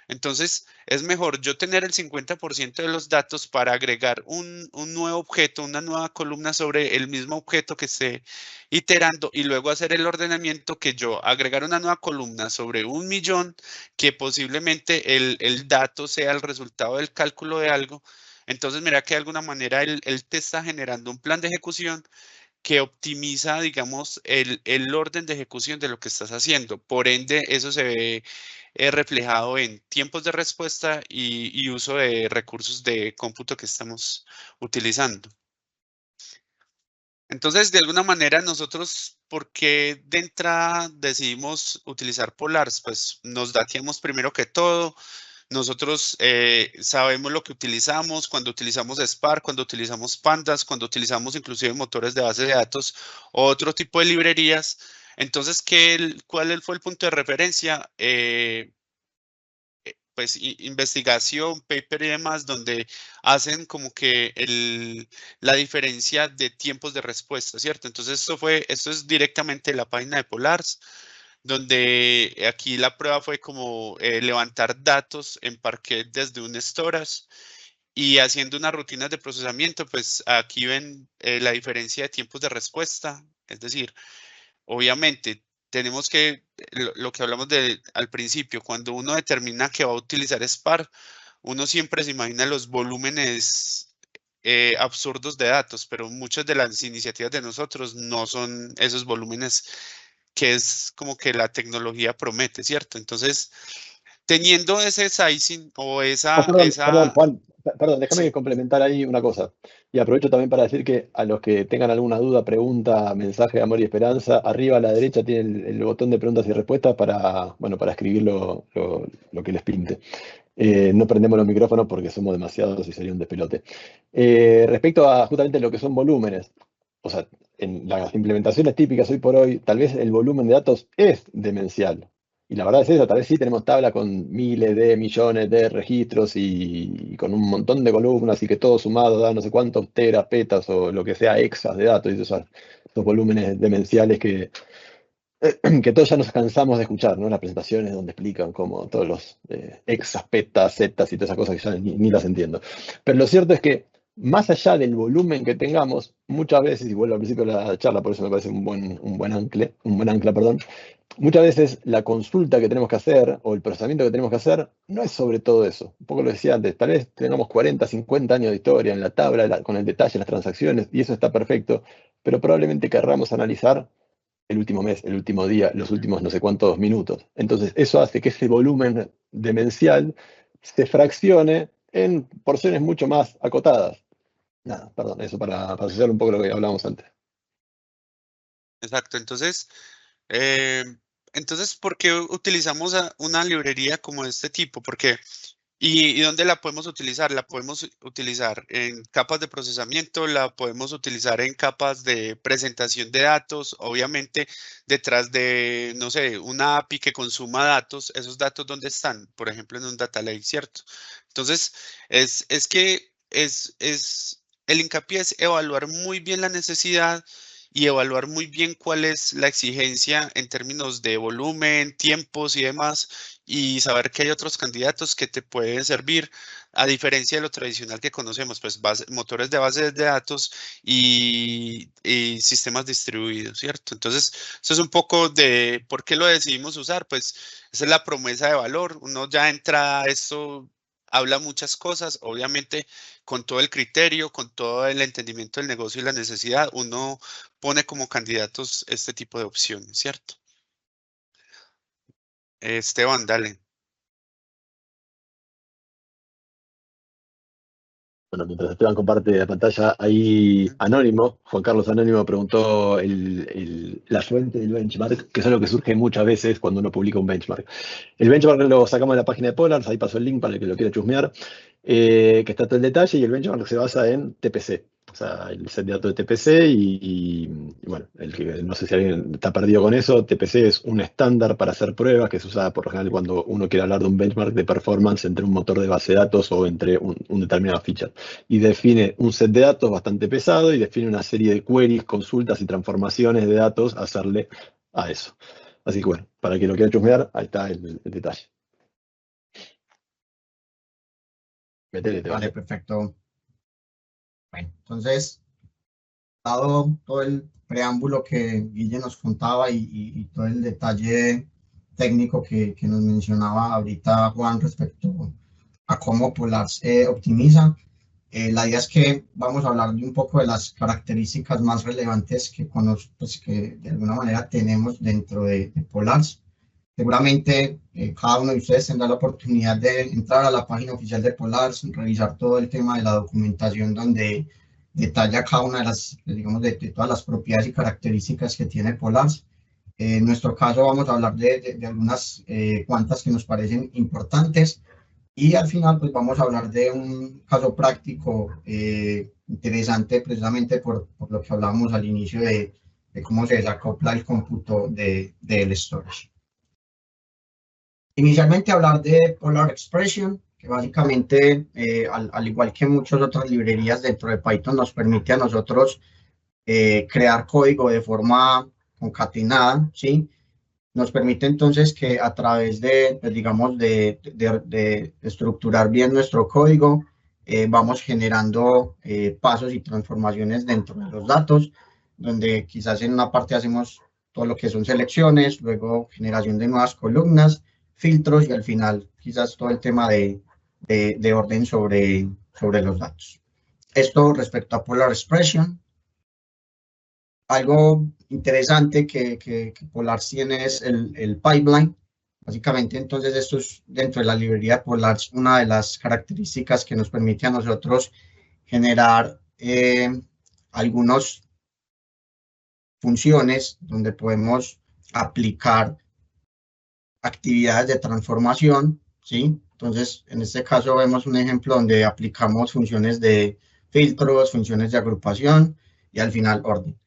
[SPEAKER 2] Entonces, es mejor yo tener el 50% de los datos para agregar un nuevo objeto, una nueva columna sobre el mismo objeto que esté iterando y luego hacer el ordenamiento que yo agregar una nueva columna sobre 1 millón, que posiblemente el dato sea el resultado del cálculo de algo. Entonces, mira que de alguna manera él te está generando un plan de ejecución que optimiza, digamos, el orden de ejecución de lo que estás haciendo. Por ende, eso se ve reflejado en tiempos de respuesta y uso de recursos de cómputo que estamos utilizando. Entonces, de alguna manera, nosotros, ¿por qué de entrada decidimos utilizar Polars? Pues nos dateamos primero que todo. Nosotros sabemos lo que utilizamos cuando utilizamos Spark, cuando utilizamos Pandas, cuando utilizamos inclusive motores de base de datos o otro tipo de librerías. Entonces, ¿cuál fue el punto de referencia? Pues investigación, paper y demás, donde hacen como que la diferencia de tiempos de respuesta, ¿cierto? Entonces esto es directamente la página de Polars, donde aquí la prueba fue como levantar datos en Parquet desde un storage y haciendo unas rutinas de procesamiento, pues aquí ven la diferencia de tiempos de respuesta, es decir, obviamente, tenemos que, lo que hablamos al principio, cuando uno determina que va a utilizar Spark, uno siempre se imagina los volúmenes absurdos de datos, pero muchas de las iniciativas de nosotros no son esos volúmenes que es como que la tecnología promete, ¿cierto? Entonces, teniendo ese sizing o
[SPEAKER 1] Perdón, Juan, perdón, déjame
[SPEAKER 2] sí,
[SPEAKER 1] complementar ahí una cosa. Y aprovecho también para decir que a los que tengan alguna duda, pregunta, mensaje, amor y esperanza, arriba a la derecha tienen el botón de preguntas y respuestas para, bueno, para escribir lo que les pinte. No prendemos los micrófonos porque somos demasiados y sería un despelote. Respecto a justamente lo que son volúmenes, o sea, en las implementaciones típicas hoy por hoy, tal vez el volumen de datos es demencial. Y la verdad es eso, tal vez sí tenemos tabla con miles de millones de registros y con un montón de columnas y que todo sumado da no sé cuántos teras, petas o lo que sea, exas de datos y esos volúmenes demenciales que todos ya nos cansamos de escuchar, ¿no? Las presentaciones donde explican como todos los exas, petas, zetas y todas esas cosas que ya ni las entiendo. Pero lo cierto es que más allá del volumen que tengamos, muchas veces, y vuelvo al principio de la charla, por eso me parece un buen ancla, perdón, muchas veces la consulta que tenemos que hacer o el procesamiento que tenemos que hacer no es sobre todo eso. Un poco lo decía antes, tal vez tengamos 40, 50 años de historia en la tabla, con el detalle, las transacciones, y eso está perfecto, pero probablemente querramos analizar el último mes, el último día, los últimos no sé cuántos minutos. Entonces, eso hace que ese volumen demencial se fraccione en porciones mucho más acotadas. Nada, perdón, eso para asociar un poco lo que hablábamos antes.
[SPEAKER 2] exacto. Eh, entonces, ¿por qué utilizamos una librería como este tipo? Porque ¿y dónde la podemos utilizar? La podemos utilizar en capas de procesamiento, la podemos utilizar en capas de presentación de datos, obviamente detrás de, no sé, una API que consuma datos, esos datos ¿dónde están? Por ejemplo, en un data lake, ¿cierto? Entonces, es que el hincapié es evaluar muy bien la necesidad y evaluar muy bien cuál es la exigencia en términos de volumen, tiempos y demás, y saber que hay otros candidatos que te pueden servir, a diferencia de lo tradicional que conocemos, pues motores de bases de datos y sistemas distribuidos, ¿cierto? Entonces, eso es un poco de por qué lo decidimos usar, pues esa es la promesa de valor. Uno ya entra a esto, habla muchas cosas, obviamente con todo el criterio, con todo el entendimiento del negocio y la necesidad, uno pone como candidatos este tipo de opciones, ¿cierto? Esteban, dale.
[SPEAKER 1] Bueno, mientras Esteban comparte la pantalla, ahí
[SPEAKER 2] Ujú.
[SPEAKER 1] Anónimo, Juan Carlos Anónimo preguntó la fuente del benchmark, que es algo que surge muchas veces cuando uno publica un benchmark. El benchmark lo sacamos de la página de Polars, ahí pasó el link para el que lo quiera chusmear, que está todo el detalle, y el benchmark se basa en TPC, o sea, el set de datos de TPC, y bueno, el que no sé si alguien está perdido con eso, TPC es un estándar para hacer pruebas que se usa por lo general cuando uno quiere hablar de un benchmark de performance entre un motor de base de datos o entre un determinado feature. Y define un set de datos bastante pesado y define una serie de queries, consultas y transformaciones de datos a hacerle a eso. Así que bueno, para que lo quiera chusmear, ahí está el detalle. Metele, te
[SPEAKER 3] Vale,
[SPEAKER 1] van.
[SPEAKER 3] perfecto. Bueno, entonces, dado todo el preámbulo que Guille nos contaba y todo el detalle técnico que nos mencionaba ahorita Juan respecto a cómo Polar optimiza, la idea es que vamos a hablar de un poco de las características más relevantes pues, que de alguna manera tenemos dentro de Polars. Seguramente cada uno de ustedes tendrá la oportunidad de entrar a la página oficial de Polars, revisar todo el tema de la documentación donde detalla cada una de las, digamos, de todas las propiedades y características que tiene Polars. En nuestro caso vamos a hablar de algunas cuantas que nos parecen importantes y al final pues vamos a hablar de un caso práctico interesante precisamente por lo que hablábamos al inicio de cómo se desacopla el cómputo del storage. Inicialmente hablar de Polar Expression, que básicamente, al igual que muchas otras librerías dentro de Python, nos permite a nosotros crear código de forma concatenada, ¿sí? Nos permite entonces que a través de, pues, digamos, de estructurar bien nuestro código, vamos generando pasos y transformaciones dentro de los datos, donde quizás en una parte hacemos todo lo que son selecciones, luego generación de nuevas columnas, filtros y al final quizás todo el tema de orden sobre los datos. Esto respecto a Polar Expression. Algo interesante que Polars tiene es el pipeline. Básicamente, entonces, esto es dentro de la librería de Polars una de las características que nos permite a nosotros generar algunas funciones donde podemos aplicar actividades de transformación, ¿sí? Entonces, en este caso vemos un ejemplo donde aplicamos funciones de filtros, funciones de agrupación y al final orden.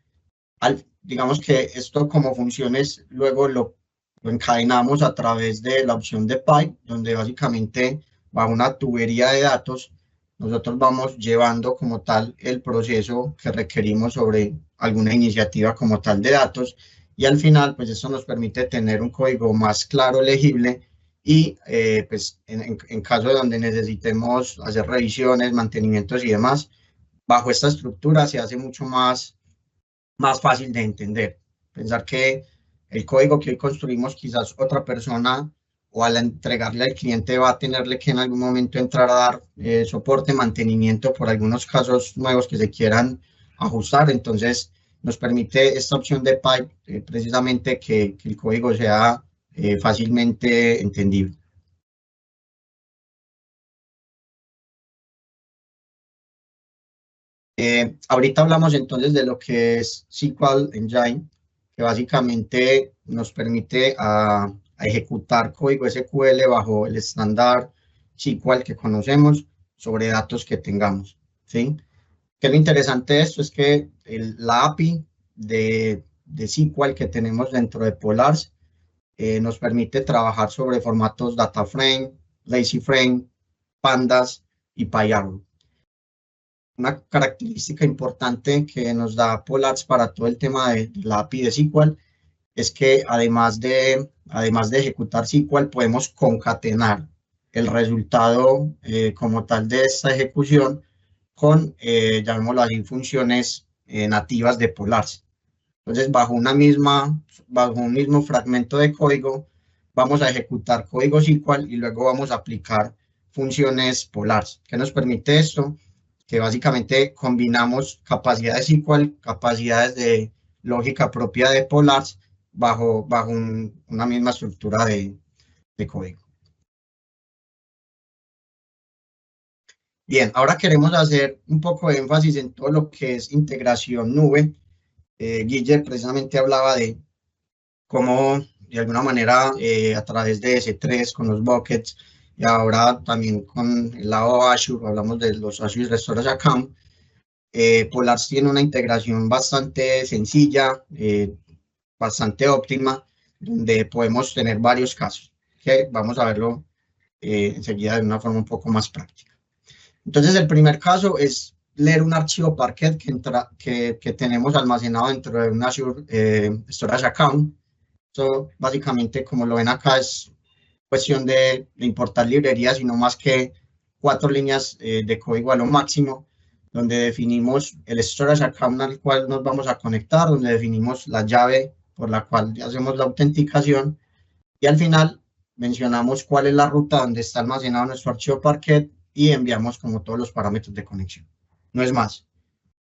[SPEAKER 3] Digamos que esto como funciones luego lo encadenamos a través de la opción de pipe, donde básicamente va una tubería de datos. Nosotros vamos llevando como tal el proceso que requerimos sobre alguna iniciativa como tal de datos y al final pues eso nos permite tener un código más claro, legible y pues en caso de donde necesitemos hacer revisiones, mantenimientos y demás, bajo esta estructura se hace mucho más fácil de entender. Pensar que el código que hoy construimos quizás otra persona o al entregarle al cliente va a tenerle que en algún momento entrar a dar soporte, mantenimiento por algunos casos nuevos que se quieran ajustar. Entonces nos permite esta opción de pipe precisamente que el código sea fácilmente entendible. Ahorita hablamos entonces de lo que es SQL Engine, que básicamente nos permite a ejecutar código SQL bajo el estándar SQL que conocemos sobre datos que tengamos, ¿sí? Que lo interesante de esto es que la API de SQL que tenemos dentro de Polars nos permite trabajar sobre formatos DataFrame, LazyFrame, Pandas y PyArrow. Una característica importante que nos da Polars para todo el tema de la API de SQL es que además de ejecutar SQL podemos concatenar el resultado como tal de esta ejecución con, llamémoslo así, funciones nativas de Polars. Entonces, bajo un mismo fragmento de código, vamos a ejecutar código SQL y luego vamos a aplicar funciones Polars. ¿Qué nos permite esto? Que básicamente combinamos capacidades SQL, capacidades de lógica propia de Polars bajo una misma estructura de código. Bien, ahora queremos hacer un poco de énfasis en todo lo que es integración nube. Guille precisamente hablaba de cómo de alguna manera a través de S3 con los buckets y ahora también con el lado Azure, hablamos de los Azure Storage Account. Polars tiene una integración bastante sencilla, bastante óptima, donde podemos tener varios casos, que vamos a verlo enseguida de una forma un poco más práctica. Entonces, el primer caso es leer un archivo Parquet que tenemos almacenado dentro de un Azure Storage Account. Esto, básicamente, como lo ven acá, es cuestión de importar librerías, sino más que 4 líneas de código a lo máximo, donde definimos el storage account al cual nos vamos a conectar, donde definimos la llave por la cual hacemos la autenticación y al final mencionamos cuál es la ruta donde está almacenado nuestro archivo Parquet y enviamos como todos los parámetros de conexión. No es más.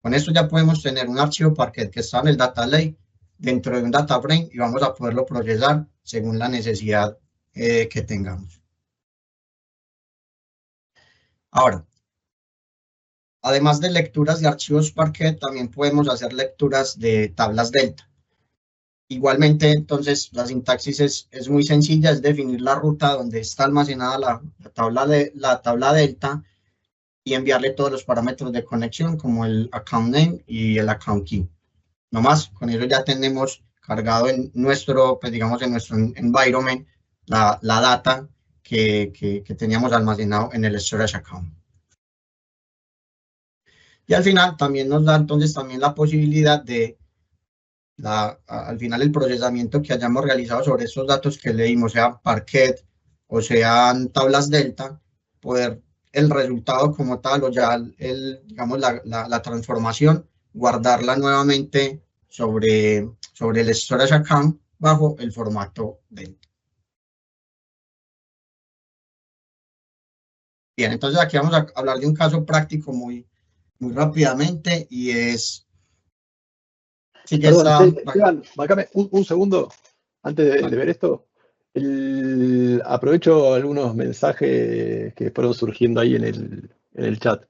[SPEAKER 3] Con esto ya podemos tener un archivo Parquet que está en el data lake dentro de un data frame y vamos a poderlo procesar según la necesidad que tengamos. Ahora, Además de lecturas de archivos Parquet, también podemos hacer lecturas de tablas delta. Igualmente, entonces, la sintaxis es muy sencilla, es definir la ruta donde está almacenada la tabla delta y enviarle todos los parámetros de conexión, como el account name y el account key. No más, con eso ya tenemos cargado en nuestro, pues digamos, en nuestro environment, la data que teníamos almacenado en el storage account. Y al final también nos da entonces también la posibilidad de, al final el procesamiento que hayamos realizado sobre estos datos que leímos, sea Parquet o sean tablas delta, poder el resultado como tal o ya digamos la transformación, guardarla nuevamente sobre el storage account bajo el formato delta. Bien, entonces aquí vamos a hablar de un caso práctico muy rápidamente y es... Sí que
[SPEAKER 1] Perdón,
[SPEAKER 3] está...
[SPEAKER 1] Esteban, bancame un segundo antes de ver esto. Aprovecho algunos mensajes que fueron surgiendo ahí en el chat.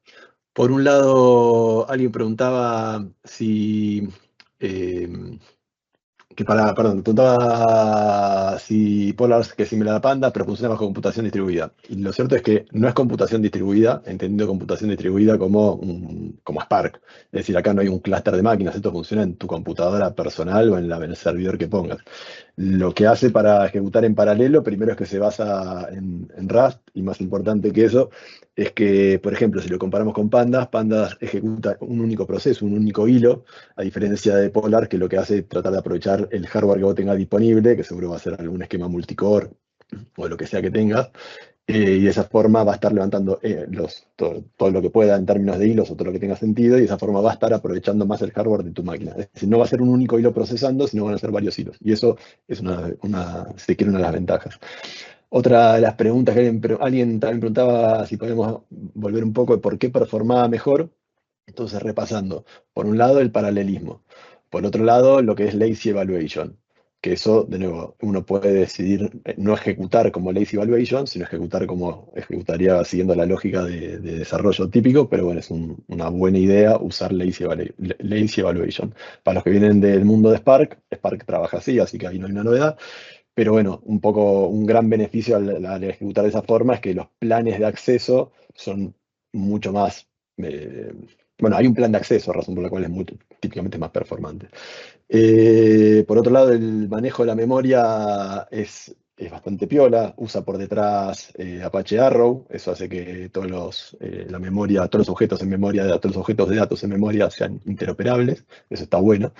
[SPEAKER 1] Por un lado, alguien preguntaba si preguntaba si Polars que similar a Panda, pero funciona bajo computación distribuida. Y lo cierto es que no es computación distribuida, entendiendo computación distribuida como Spark. Es decir, acá no hay un clúster de máquinas, esto funciona en tu computadora personal o en el servidor que pongas. Lo que hace para ejecutar en paralelo, primero es que se basa en Rust, y más importante que eso, es que, por ejemplo, si lo comparamos con Pandas, Pandas ejecuta un único proceso, un único hilo, a diferencia de Polar, que lo que hace es tratar de aprovechar el hardware que vos tengas disponible, que seguro va a ser algún esquema multicore o lo que sea que tengas, y de esa forma va a estar levantando todo lo que pueda en términos de hilos o todo lo que tenga sentido, y de esa forma va a estar aprovechando más el hardware de tu máquina. Es decir, no va a ser un único hilo procesando, sino van a ser varios hilos. Y eso es si quiere, una de las ventajas. Otra de las preguntas que alguien también preguntaba si podemos volver un poco de por qué performaba mejor. Entonces, repasando, por un lado el paralelismo, por otro lado lo que es lazy evaluation, que eso, de nuevo, uno puede decidir no ejecutar como lazy evaluation, sino ejecutar como ejecutaría siguiendo la lógica de desarrollo típico, pero bueno, es una buena idea usar lazy evaluation. Para los que vienen del mundo de Spark, Spark trabaja así que ahí no hay una novedad. Pero bueno, un gran beneficio al ejecutar de esa forma es que los planes de acceso son mucho más... bueno, hay un plan de acceso, razón por la cual típicamente es más performante. Por otro lado, el manejo de la memoria es bastante piola, usa por detrás Apache Arrow, eso hace que todos los objetos en memoria, todos los objetos de datos en memoria sean interoperables, eso está bueno,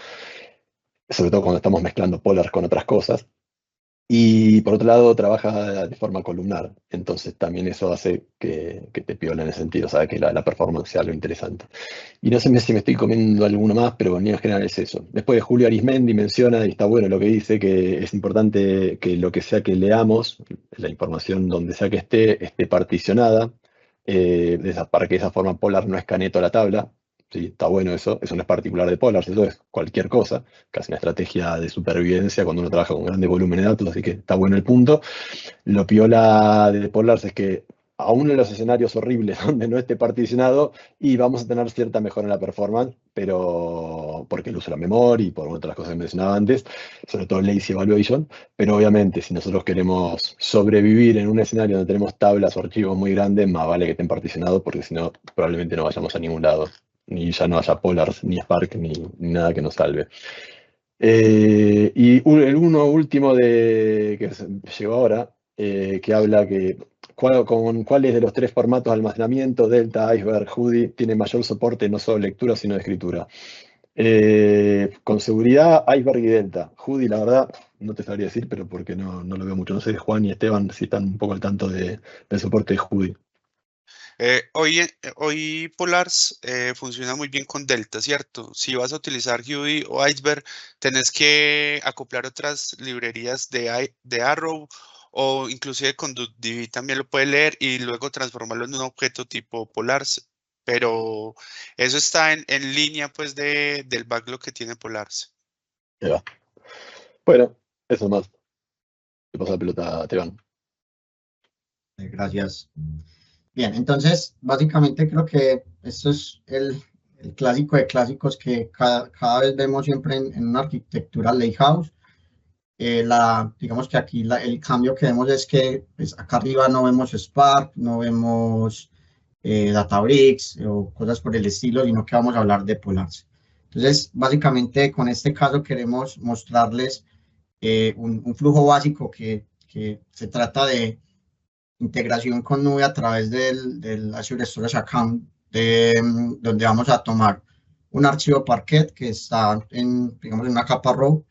[SPEAKER 1] sobre todo cuando estamos mezclando Polar con otras cosas. Y por otro lado, trabaja de forma columnar, entonces también eso hace que te piola en ese sentido, ¿sabes? Que la performance sea lo interesante. Y no sé si me estoy comiendo alguno más, pero en líneas generales es eso. Después de Julio Arismendi menciona, y está bueno lo que dice, que es importante que lo que sea que leamos, la información donde sea que esté particionada, para que de esa forma Polar no escanee toda la tabla. Sí, está bueno eso no es particular de Polar, eso es cualquier cosa, casi una estrategia de supervivencia cuando uno trabaja con grandes volúmenes de datos, así que está bueno el punto. Lo piola de Polars es que aún en los escenarios horribles donde no esté particionado, y vamos a tener cierta mejora en la performance, pero porque el uso de la memoria y por otras cosas que mencionaba antes, sobre todo lazy evaluation, pero obviamente si nosotros queremos sobrevivir en un escenario donde tenemos tablas o archivos muy grandes, más vale que estén particionados porque si no, probablemente no vayamos a ningún lado, ni ya no haya Polars, ni Spark, ni nada que nos salve. Y el uno último que llegó ahora, que habla con cuáles de los tres formatos de almacenamiento, Delta, Iceberg, Hoodie, tiene mayor soporte no solo de lectura, sino de escritura. Con seguridad, Iceberg y Delta. Hoodie, la verdad, no te sabría decir, pero porque no lo veo mucho. No sé, Juan y Esteban, si están un poco al tanto del soporte de Hoodie.
[SPEAKER 2] Hoy Polars funciona muy bien con Delta, ¿cierto? Si vas a utilizar Hoodie o Iceberg, tenés que acoplar otras librerías de Arrow, o inclusive con DuckDB también lo puede leer y luego transformarlo en un objeto tipo Polars, pero eso está en línea pues del backlog que tiene Polars.
[SPEAKER 1] Ahí va. Bueno, eso más. Te paso la pelota, Esteban.
[SPEAKER 3] Gracias. Bien, entonces básicamente creo que esto es el clásico de clásicos que cada vez vemos siempre en una arquitectura Lighthouse. Digamos que aquí el cambio que vemos es que pues, acá arriba no vemos Spark, no vemos Databricks o cosas por el estilo, sino que vamos a hablar de Polars. Entonces, básicamente con este caso queremos mostrarles un flujo básico que se trata de integración con nube a través del Azure Storage Account, donde vamos a tomar un archivo Parquet que está digamos, en una capa raw.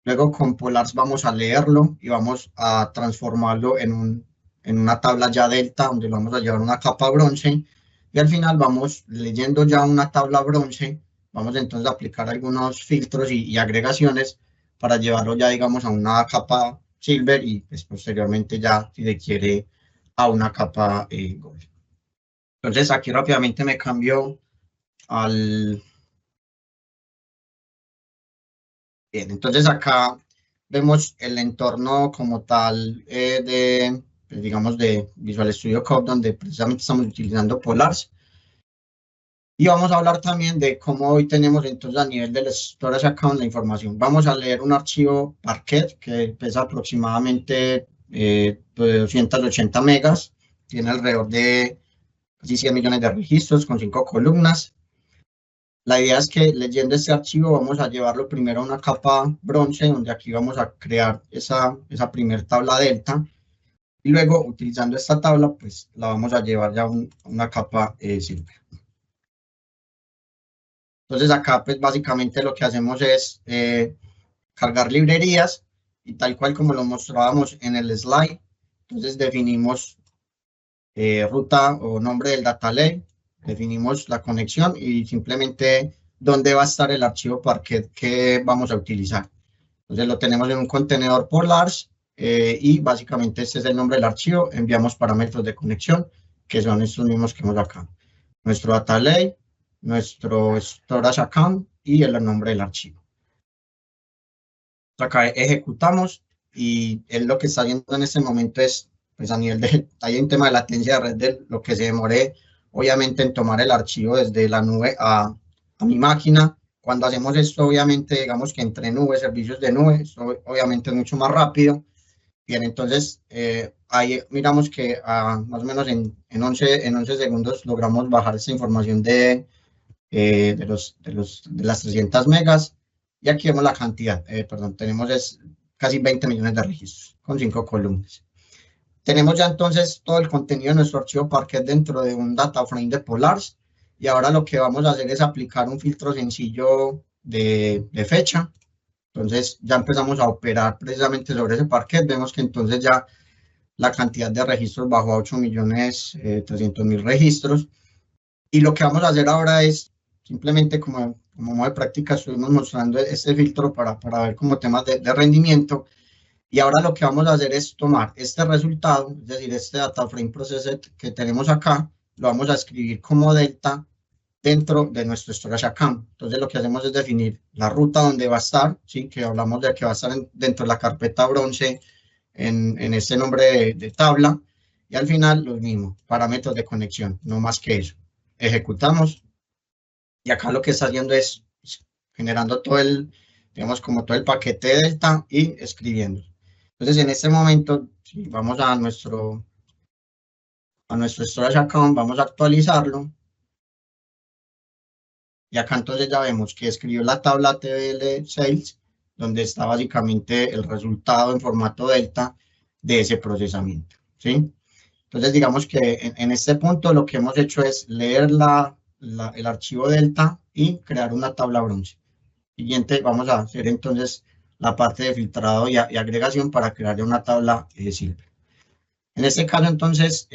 [SPEAKER 3] Luego con Polars vamos a leerlo y vamos a transformarlo en una tabla ya delta, donde lo vamos a llevar a una capa bronce. Y al final vamos leyendo ya una tabla bronce, vamos entonces a aplicar algunos filtros y agregaciones para llevarlo ya, digamos, a una capa silver y pues, posteriormente ya, si se quiere, a una capa gold. Entonces aquí rápidamente me cambio al... Bien, entonces acá vemos el entorno como tal pues, digamos, de Visual Studio Code, donde precisamente estamos utilizando Polars. Y vamos a hablar también de cómo hoy tenemos entonces a nivel del Storage Account la información. Vamos a leer un archivo Parquet que pesa aproximadamente 280 megas, tiene alrededor de casi 100 millones de registros con 5 columnas. La idea es que leyendo este archivo vamos a llevarlo primero a una capa bronce, donde aquí vamos a crear esa primer tabla delta. Y luego, utilizando esta tabla, pues la vamos a llevar ya a una capa silver. Entonces acá, pues básicamente lo que hacemos es cargar librerías y tal cual como lo mostrábamos en el slide. Entonces definimos ruta o nombre del data lake, definimos la conexión y simplemente dónde va a estar el archivo Parquet que vamos a utilizar. Entonces lo tenemos en un contenedor Polars y básicamente este es el nombre del archivo. Enviamos parámetros de conexión que son estos mismos que vemos acá. Nuestro data lake, nuestro storage account y el nombre del archivo. Acá ejecutamos y él lo que está haciendo en este momento es, pues a nivel de, hay un tema de latencia de red de lo que se demore, obviamente, en tomar el archivo desde la nube a mi máquina. Cuando hacemos esto, obviamente, digamos que entre nubes, servicios de nube, esto obviamente es mucho más rápido. Bien, entonces, ahí miramos que más o menos en 11 segundos logramos bajar esta información de las 300 megas. Y aquí vemos la cantidad, perdón, tenemos casi 20 millones de registros con 5 columnas. Tenemos ya entonces todo el contenido de nuestro archivo Parquet dentro de un data frame de Polars. Y ahora lo que vamos a hacer es aplicar un filtro sencillo de fecha. Entonces ya empezamos a operar precisamente sobre ese Parquet. Vemos que entonces ya la cantidad de registros bajó a 8.300.000 registros. Y lo que vamos a hacer ahora es simplemente como modo de práctica estuvimos mostrando este filtro para ver como temas de rendimiento. Y ahora lo que vamos a hacer es tomar este resultado, es decir, este data frame processed que tenemos acá, lo vamos a escribir como delta dentro de nuestro storage account. Entonces lo que hacemos es definir la ruta donde va a estar, ¿sí? Que hablamos de que va a estar dentro de la carpeta bronce en este nombre de tabla. Y al final lo mismo, parámetros de conexión, no más que eso. Ejecutamos y acá lo que está haciendo es generando digamos, como todo el paquete de delta y escribiendo. Entonces, en este momento, si vamos a nuestro storage account, vamos a actualizarlo. Y acá entonces ya vemos que escribió la tabla TBL Sales, donde está básicamente el resultado en formato delta de ese procesamiento, ¿sí? Entonces, digamos que en este punto lo que hemos hecho es leer el archivo delta y crear una tabla bronce. Siguiente, vamos a hacer entonces la parte de filtrado y agregación para crear una tabla silver. En este caso, entonces,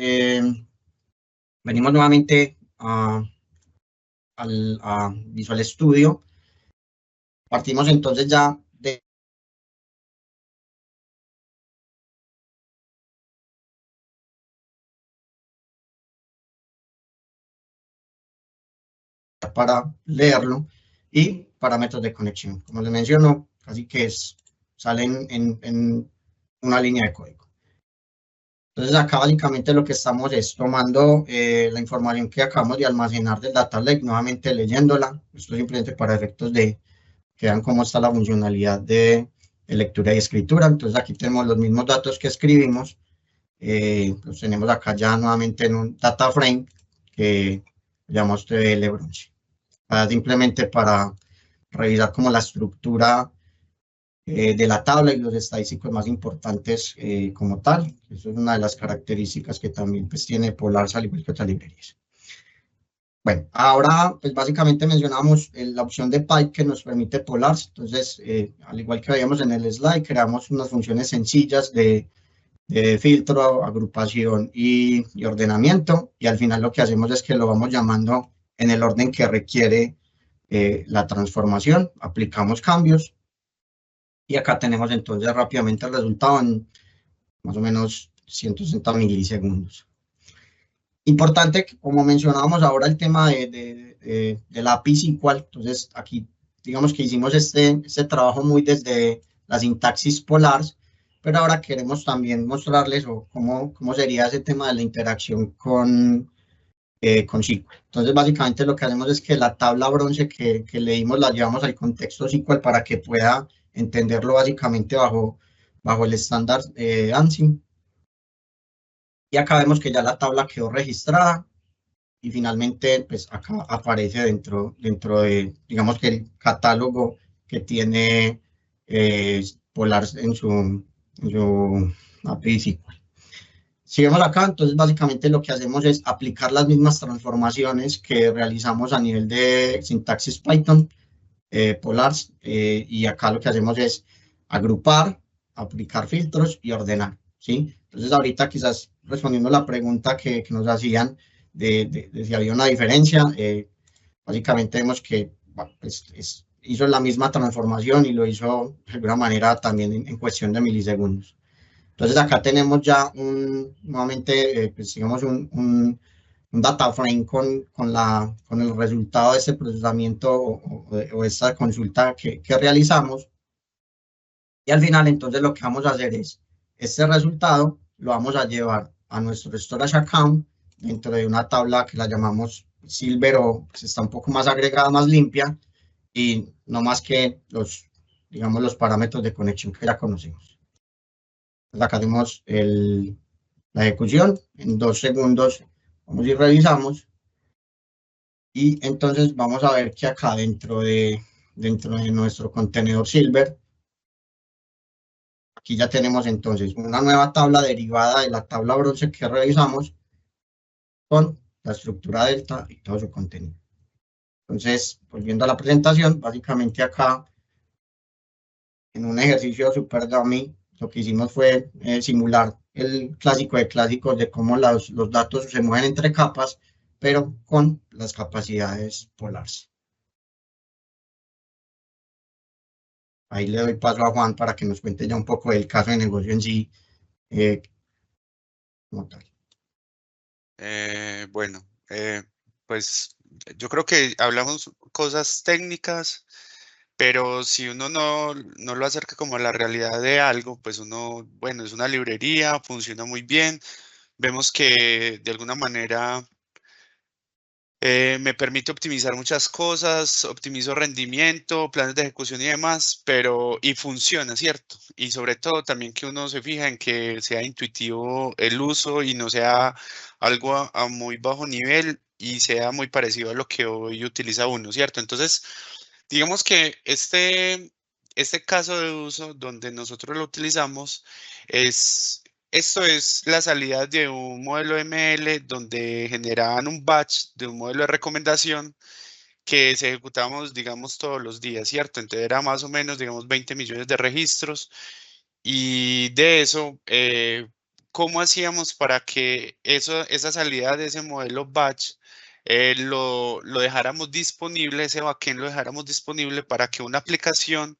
[SPEAKER 3] venimos nuevamente a Visual Studio. Partimos entonces ya para leerlo y parámetros de conexión. Como les menciono, casi que salen en una línea de código. Entonces acá básicamente lo que estamos es tomando la información que acabamos de almacenar del data lake, nuevamente leyéndola. Esto simplemente para efectos de que vean cómo está la funcionalidad de lectura y escritura. Entonces aquí tenemos los mismos datos que escribimos. Los tenemos acá ya nuevamente en un data frame que llamamos TBL bronce. Simplemente para revisar como la estructura de la tabla y los estadísticos más importantes como tal. Eso es una de las características que también pues, tiene Polars al igual que otras librerías. Bueno, ahora pues básicamente mencionamos la opción de pipe que nos permite Polars. Entonces, al igual que veíamos en el slide, creamos unas funciones sencillas de filtro, agrupación y ordenamiento. Y al final lo que hacemos es que lo vamos llamando en el orden que requiere la transformación. Aplicamos cambios. Y acá tenemos entonces rápidamente el resultado en más o menos 160 milisegundos. Importante, como mencionábamos ahora, el tema de la API SQL. Entonces, aquí digamos que hicimos este trabajo muy desde la sintaxis Polars, pero ahora queremos también mostrarles cómo sería ese tema de la interacción con SQL. Entonces, básicamente lo que hacemos es que la tabla bronce que leímos la llevamos al contexto SQL para que pueda entenderlo básicamente bajo el estándar ANSI. Y acá vemos que ya la tabla quedó registrada y finalmente pues acá aparece dentro de, digamos que el catálogo que tiene Polars en su API SQL. Si vemos acá, entonces básicamente lo que hacemos es aplicar las mismas transformaciones que realizamos a nivel de sintaxis Python, Polars, y acá lo que hacemos es agrupar, aplicar filtros y ordenar, ¿sí? Entonces ahorita quizás respondiendo a la pregunta que nos hacían de si había una diferencia, básicamente vemos que pues, hizo la misma transformación y lo hizo de alguna manera también en cuestión de milisegundos. Entonces acá tenemos ya nuevamente, pues digamos un data frame con el resultado de ese procesamiento o esta consulta que realizamos. Y al final entonces lo que vamos a hacer es, este resultado lo vamos a llevar a nuestro storage account dentro de una tabla que la llamamos Silver o que está un poco más agregada, más limpia y no más que digamos, los parámetros de conexión que ya conocemos. Entonces acá tenemos la ejecución, en 2 segundos vamos y revisamos y entonces vamos a ver que acá dentro de nuestro contenedor Silver, aquí ya tenemos entonces una nueva tabla derivada de la tabla bronce que revisamos con la estructura delta y todo su contenido. Entonces, volviendo a la presentación, básicamente acá en un ejercicio super dummy, lo que hicimos fue simular el clásico de clásicos de cómo los datos se mueven entre capas, pero con las capacidades Polars. Ahí le doy paso a Juan para que nos cuente ya un poco del caso de negocio en sí, como tal.
[SPEAKER 2] Bueno, pues yo creo que hablamos cosas técnicas, pero si uno no lo acerca como a la realidad de algo, pues uno, bueno, es una librería, funciona muy bien. Vemos que de alguna manera me permite optimizar muchas cosas, optimizo rendimiento, planes de ejecución y demás, y funciona, ¿cierto? Y sobre todo también que uno se fija en que sea intuitivo el uso y no sea algo a muy bajo nivel y sea muy parecido a lo que hoy utiliza uno, ¿cierto? Entonces, digamos que este caso de uso donde nosotros lo utilizamos esto es la salida de un modelo ML donde generaban un batch de un modelo de recomendación que se ejecutamos, digamos, todos los días, ¿cierto? Entonces era más o menos, digamos, 20 millones de registros y de eso, ¿cómo hacíamos para que esa salida de ese modelo batch lo dejáramos disponible, ese backend lo dejáramos disponible para que una aplicación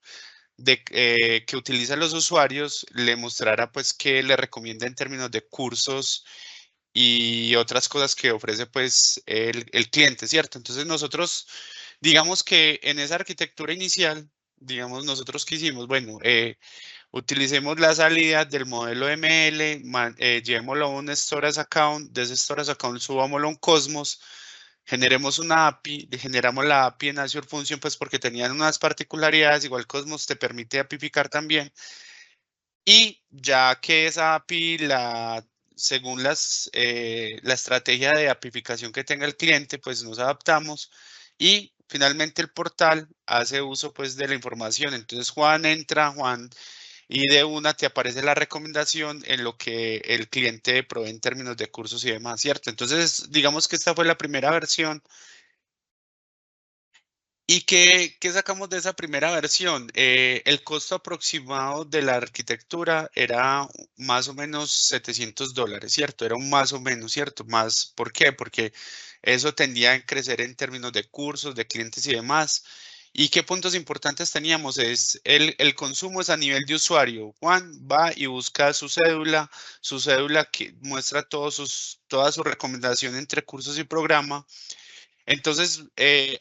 [SPEAKER 2] que utilizan los usuarios le mostrara pues qué le recomienda en términos de cursos y otras cosas que ofrece pues el cliente, ¿cierto? Entonces nosotros, digamos que en esa arquitectura inicial, digamos nosotros que hicimos, bueno, utilicemos la salida del modelo ML, llevémoslo a un storage account, de ese storage account subámoslo a un Cosmos, generemos una API, generamos la API en Azure Function, pues porque tenían unas particularidades, igual Cosmos te permite apificar también, y ya que esa API, según la estrategia de apificación que tenga el cliente, pues nos adaptamos y finalmente el portal hace uso pues de la información. Entonces Juan entra, Juan, y de una te aparece la recomendación en lo que el cliente provee en términos de cursos y demás, ¿cierto? Entonces, digamos que esta fue la primera versión. ¿Y qué sacamos de esa primera versión? El costo aproximado de la arquitectura era más o menos $700, ¿cierto? Era un más o menos, ¿cierto? Más, ¿por qué? Porque eso tendía a crecer en términos de cursos, de clientes y demás. ¿Y qué puntos importantes teníamos? Es el consumo es a nivel de usuario. Juan va y busca su cédula que muestra toda su recomendación entre cursos y programa. Entonces,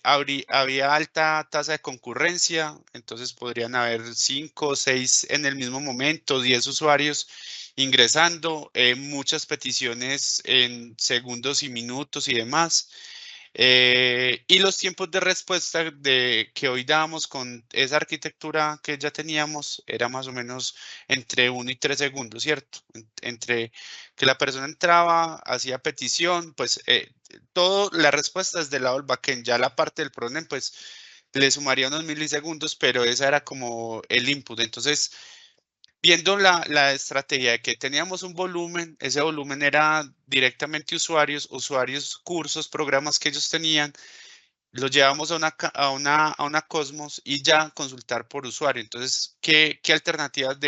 [SPEAKER 2] había alta tasa de concurrencia, entonces podrían haber 5 o 6 en el mismo momento, 10 usuarios ingresando, muchas peticiones en segundos y minutos y demás. Y los tiempos de respuesta que hoy damos con esa arquitectura que ya teníamos era más o menos entre 1 y 3 segundos, ¿cierto? Entre que la persona entraba, hacía petición, pues la respuesta es del lado del backend, ya la parte del frontend, pues le sumaría unos milisegundos, pero esa era como el input. Entonces, viendo la estrategia de que teníamos un volumen, ese volumen era directamente usuarios, cursos, programas que ellos tenían, los llevamos a una Cosmos y ya consultar por usuario. Entonces, ¿qué alternativas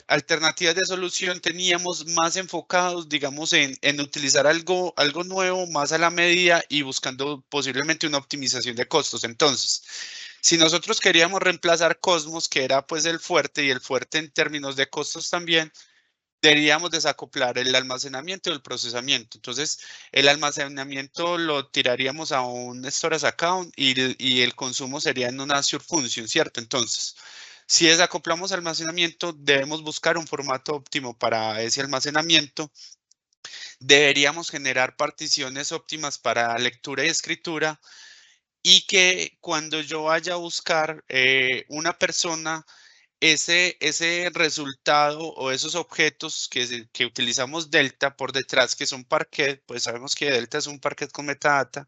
[SPEAKER 2] alternativas de solución teníamos más enfocados, digamos, en utilizar algo nuevo, más a la medida y buscando posiblemente una optimización de costos? Entonces, si nosotros queríamos reemplazar Cosmos, que era pues el fuerte y el fuerte en términos de costos también, deberíamos desacoplar el almacenamiento y el procesamiento. Entonces, el almacenamiento lo tiraríamos a un storage account y el consumo sería en una Azure Function, ¿cierto? Entonces, si desacoplamos almacenamiento, debemos buscar un formato óptimo para ese almacenamiento. Deberíamos generar particiones óptimas para lectura y escritura y que cuando yo vaya a buscar una persona, ese resultado o esos objetos que utilizamos Delta por detrás, que son Parquet, pues sabemos que Delta es un Parquet con metadata,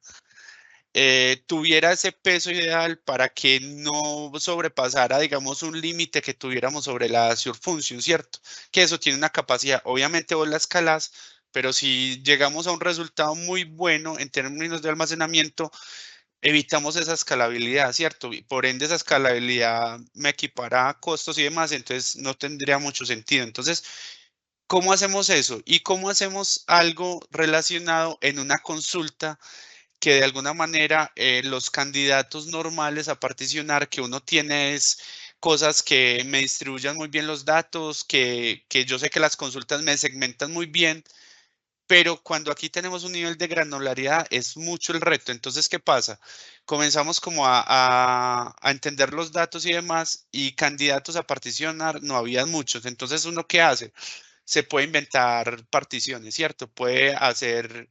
[SPEAKER 2] tuviera ese peso ideal para que no sobrepasara, digamos, un límite que tuviéramos sobre la Azure Function, ¿cierto? Que eso tiene una capacidad, obviamente vos la escalas, pero si llegamos a un resultado muy bueno en términos de almacenamiento, evitamos esa escalabilidad, ¿cierto? Y por ende esa escalabilidad me equipara a costos y demás, entonces no tendría mucho sentido. Entonces, ¿cómo hacemos eso? ¿Y cómo hacemos algo relacionado en una consulta que de alguna manera los candidatos normales a particionar que uno tiene es cosas que me distribuyan muy bien los datos, que yo sé que las consultas me segmentan muy bien, pero cuando aquí tenemos un nivel de granularidad es mucho el reto? Entonces, ¿qué pasa? Comenzamos como a entender los datos y demás, y candidatos a particionar no había muchos. Entonces, ¿uno qué hace? Se puede inventar particiones, ¿cierto? Puede hacer,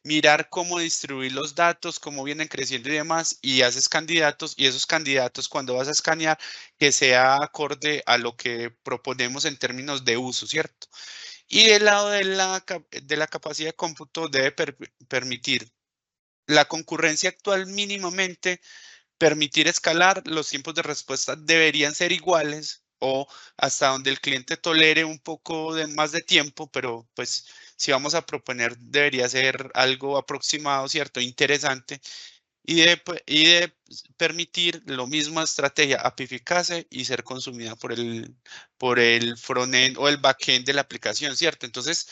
[SPEAKER 2] mirar cómo distribuir los datos, cómo vienen creciendo y demás, y haces candidatos, y esos candidatos cuando vas a escanear, que sea acorde a lo que proponemos en términos de uso, ¿cierto? Y del lado de la capacidad de cómputo debe permitir la concurrencia actual mínimamente, permitir escalar, los tiempos de respuesta deberían ser iguales o hasta donde el cliente tolere un poco más de tiempo, pero pues si vamos a proponer debería ser algo aproximado, ¿cierto? Interesante. Y de permitir lo mismo estrategia, apificarse y ser consumida por el frontend o el backend de la aplicación, ¿cierto? Entonces,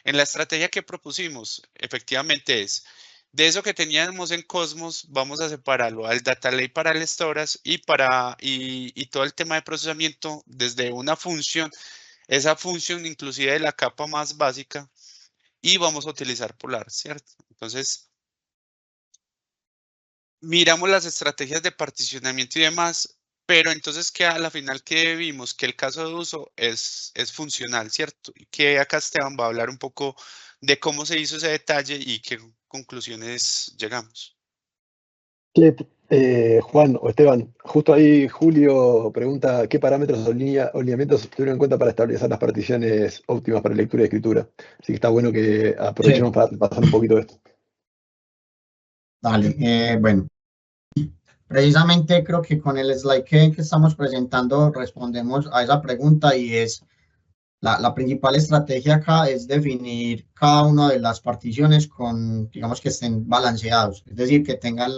[SPEAKER 2] en la estrategia que propusimos, efectivamente es, de eso que teníamos en Cosmos, vamos a separarlo al Data Lake para el storage y todo el tema de procesamiento desde una función, esa función inclusive de la capa más básica, y vamos a utilizar Polar, ¿cierto? Entonces, miramos las estrategias de particionamiento y demás. Pero entonces que a la final que vimos que el caso de uso es funcional, ¿cierto? Y que acá Esteban va a hablar un poco de cómo se hizo ese detalle y qué conclusiones llegamos.
[SPEAKER 1] Juan o Esteban, justo ahí Julio pregunta qué parámetros o lineamientos tuvieron en cuenta para establecer las particiones óptimas para lectura y escritura. Así que está bueno que aprovechemos para pasar un poquito de esto.
[SPEAKER 3] Dale, bueno, precisamente creo que con el slide que estamos presentando respondemos a esa pregunta y es la principal estrategia acá es definir cada una de las particiones con, digamos, que estén balanceados, es decir, que tengan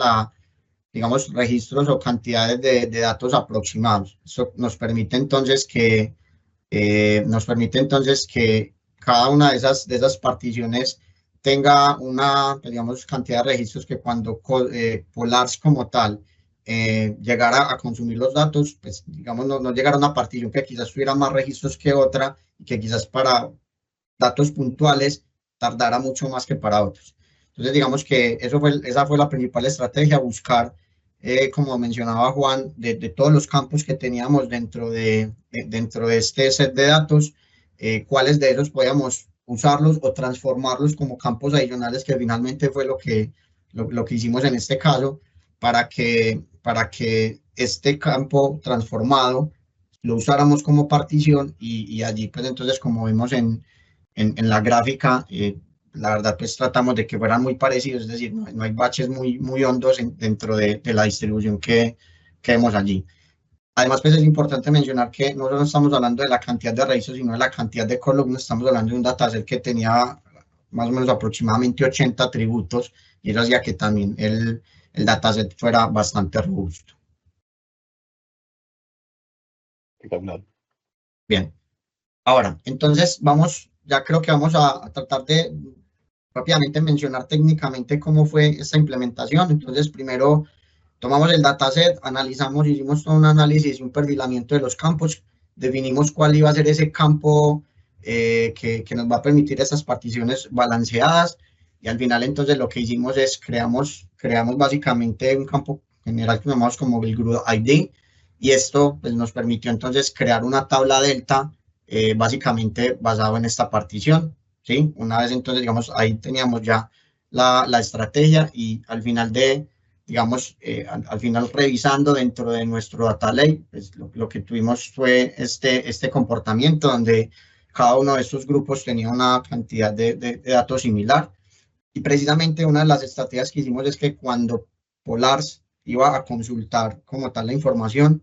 [SPEAKER 3] digamos, registros o cantidades de datos aproximados. Eso nos permite entonces que cada una de esas particiones tenga una, digamos, cantidad de registros que cuando Polars como tal llegara a consumir los datos, pues digamos, no llegara a una partición que quizás tuviera más registros que otra y que quizás para datos puntuales tardara mucho más que para otros. Entonces, digamos que esa fue la principal estrategia, buscar, como mencionaba Juan, de todos los campos que teníamos dentro de este set de datos, cuáles de ellos podíamos usarlos o transformarlos como campos adicionales, que finalmente fue lo que hicimos en este caso, para que este campo transformado lo usáramos como partición y allí, pues entonces, como vemos en la gráfica, la verdad, pues tratamos de que fueran muy parecidos, es decir, no hay baches muy hondos dentro de la distribución que vemos allí. Además, pues es importante mencionar que no solo estamos hablando de la cantidad de registros, sino de la cantidad de columnas. Estamos hablando de un dataset que tenía más o menos aproximadamente 80 atributos, y eso hacía que también el dataset fuera bastante robusto. Bien. Ahora, entonces ya creo que vamos a tratar de rápidamente mencionar técnicamente cómo fue esta implementación. Entonces, primero tomamos el dataset, hicimos todo un análisis y un perfilamiento de los campos, definimos cuál iba a ser ese campo que nos va a permitir esas particiones balanceadas, y al final entonces lo que hicimos es creamos básicamente un campo general que llamamos como el GRUD ID, y esto pues nos permitió entonces crear una tabla delta básicamente basado en esta partición, ¿sí? Una vez entonces, digamos, ahí teníamos ya la estrategia, y al final digamos, al final revisando dentro de nuestro data lake, pues lo que tuvimos fue este comportamiento donde cada uno de estos grupos tenía una cantidad de datos similar, y precisamente una de las estrategias que hicimos es que cuando Polars iba a consultar como tal la información,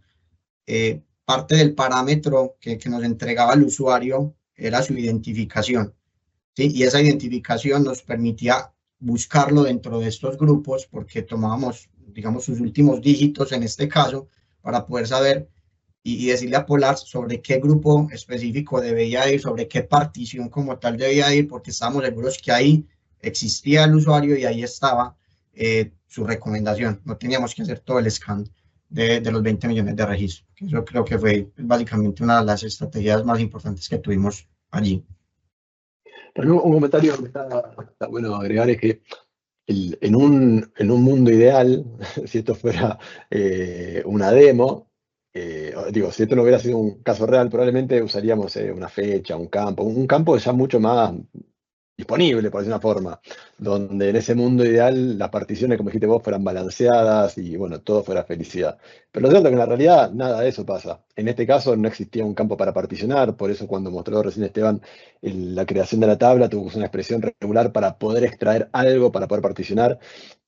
[SPEAKER 3] parte del parámetro que nos entregaba el usuario era su identificación, ¿sí? Y esa identificación nos permitía buscarlo dentro de estos grupos, porque tomábamos, digamos, sus últimos dígitos en este caso, para poder saber y decirle a Polar sobre qué grupo específico debía ir, sobre qué partición como tal debía ir, porque estábamos seguros que ahí existía el usuario y ahí estaba su recomendación. No teníamos que hacer todo el scan de los 20 millones de registros. Eso creo que fue básicamente una de las estrategias más importantes que tuvimos allí.
[SPEAKER 1] Pero un comentario que está bueno agregar es que en un mundo ideal, si esto fuera una demo, si esto no hubiera sido un caso real, probablemente usaríamos una fecha, un campo ya mucho más disponible, por decir una forma, donde en ese mundo ideal las particiones, como dijiste vos, fueran balanceadas y bueno, todo fuera felicidad. Pero lo cierto es que en la realidad nada de eso pasa. En este caso no existía un campo para particionar, por eso cuando mostró recién Esteban la creación de la tabla, tuvo una expresión regular para poder extraer algo, para poder particionar,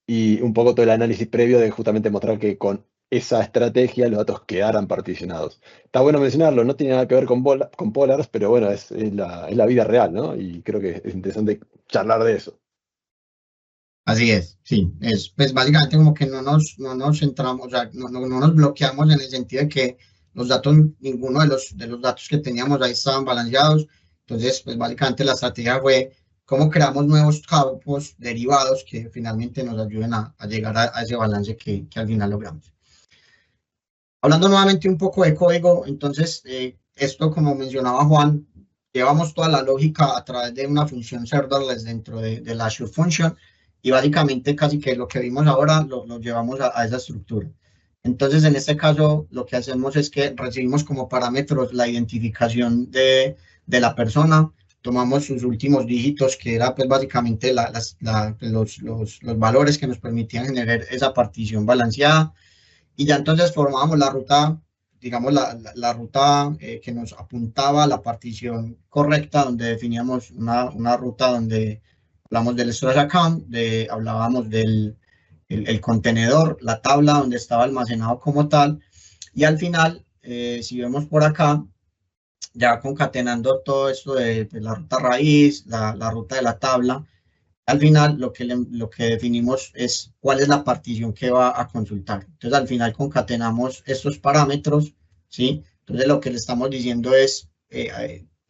[SPEAKER 1] y un poco todo el análisis previo de justamente mostrar que con esa estrategia los datos quedaran particionados. Está bueno mencionarlo, no tiene nada que ver con Polars, pero bueno, es la vida real, ¿no? Y creo que es interesante charlar de eso.
[SPEAKER 3] Así es, sí, pues básicamente como que no nos centramos, o sea, no nos bloqueamos en el sentido de que los datos, ninguno de los datos que teníamos ahí estaban balanceados. Entonces, pues básicamente la estrategia fue cómo creamos nuevos campos derivados que finalmente nos ayuden a llegar a ese balance que al final logramos. Hablando nuevamente un poco de código, entonces esto, como mencionaba Juan, llevamos toda la lógica a través de una función serverless dentro de la Azure Function, y básicamente casi que lo que vimos ahora lo llevamos a esa estructura. Entonces, en este caso, lo que hacemos es que recibimos como parámetros la identificación de la persona, tomamos sus últimos dígitos, que era pues básicamente los valores que nos permitían generar esa partición balanceada, y ya entonces formábamos la ruta, digamos, la ruta que nos apuntaba a la partición correcta, donde definíamos una ruta donde hablamos del storage account, hablábamos del el contenedor, la tabla donde estaba almacenado como tal, y al final, si vemos por acá, ya concatenando todo esto de la ruta raíz, la ruta de la tabla, al final lo que definimos es cuál es la partición que va a consultar. Entonces al final concatenamos estos parámetros, ¿sí? Entonces lo que le estamos diciendo es,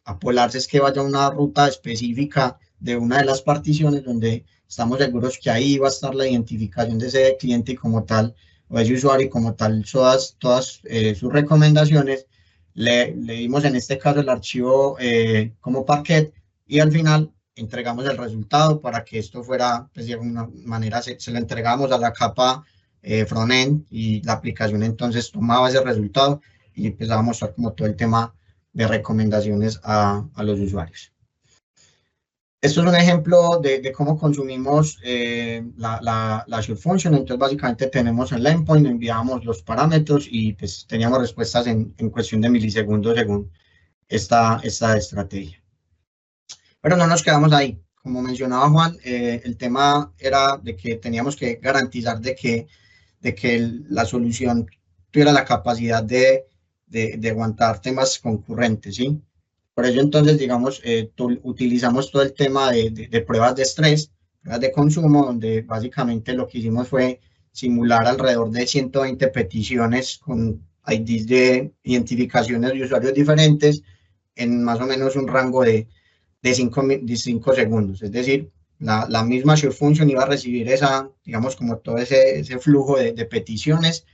[SPEAKER 3] a Polarse es que vaya a una ruta específica de una de las particiones donde estamos seguros que ahí va a estar la identificación de ese cliente y como tal, o ese usuario y como tal, todas sus recomendaciones. Le dimos en este caso el archivo como paquete y al final entregamos el resultado para que esto fuera, pues de alguna manera se lo entregamos a la capa frontend y la aplicación entonces tomaba ese resultado y empezaba a mostrar como todo el tema de recomendaciones a los usuarios. Esto es un ejemplo de cómo consumimos la Azure Function. Entonces, básicamente tenemos el endpoint, enviamos los parámetros y pues teníamos respuestas en cuestión de milisegundos según esta estrategia. Pero no nos quedamos ahí. Como mencionaba Juan, el tema era de que teníamos que garantizar de que la solución tuviera la capacidad de aguantar temas concurrentes, ¿sí? Por ello, entonces, digamos, utilizamos todo el tema de pruebas de estrés, pruebas de consumo, donde básicamente lo que hicimos fue simular alrededor de 120 peticiones con IDs de identificaciones de usuarios diferentes en más o menos un rango de 5 segundos. Es decir, la misma Azure Function iba a recibir digamos, como todo ese flujo de peticiones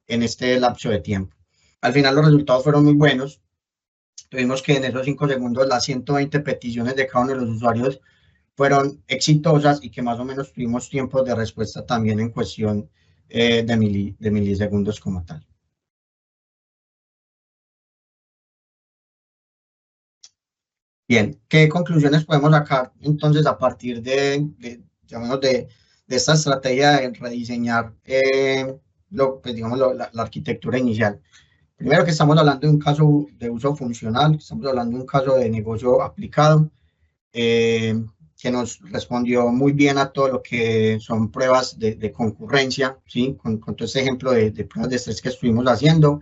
[SPEAKER 3] en este lapso de tiempo. Al final los resultados fueron muy buenos. Tuvimos que en esos 5 segundos las 120 peticiones de cada uno de los usuarios fueron exitosas y que más o menos tuvimos tiempos de respuesta también en cuestión de milisegundos como tal. Bien, ¿qué conclusiones podemos sacar entonces a partir de esta estrategia de rediseñar pues, digamos, la arquitectura inicial? Primero que estamos hablando de un caso de uso funcional, estamos hablando de un caso de negocio aplicado, que nos respondió muy bien a todo lo que son pruebas de concurrencia, ¿sí? Con todo este ejemplo de pruebas de estrés que estuvimos haciendo,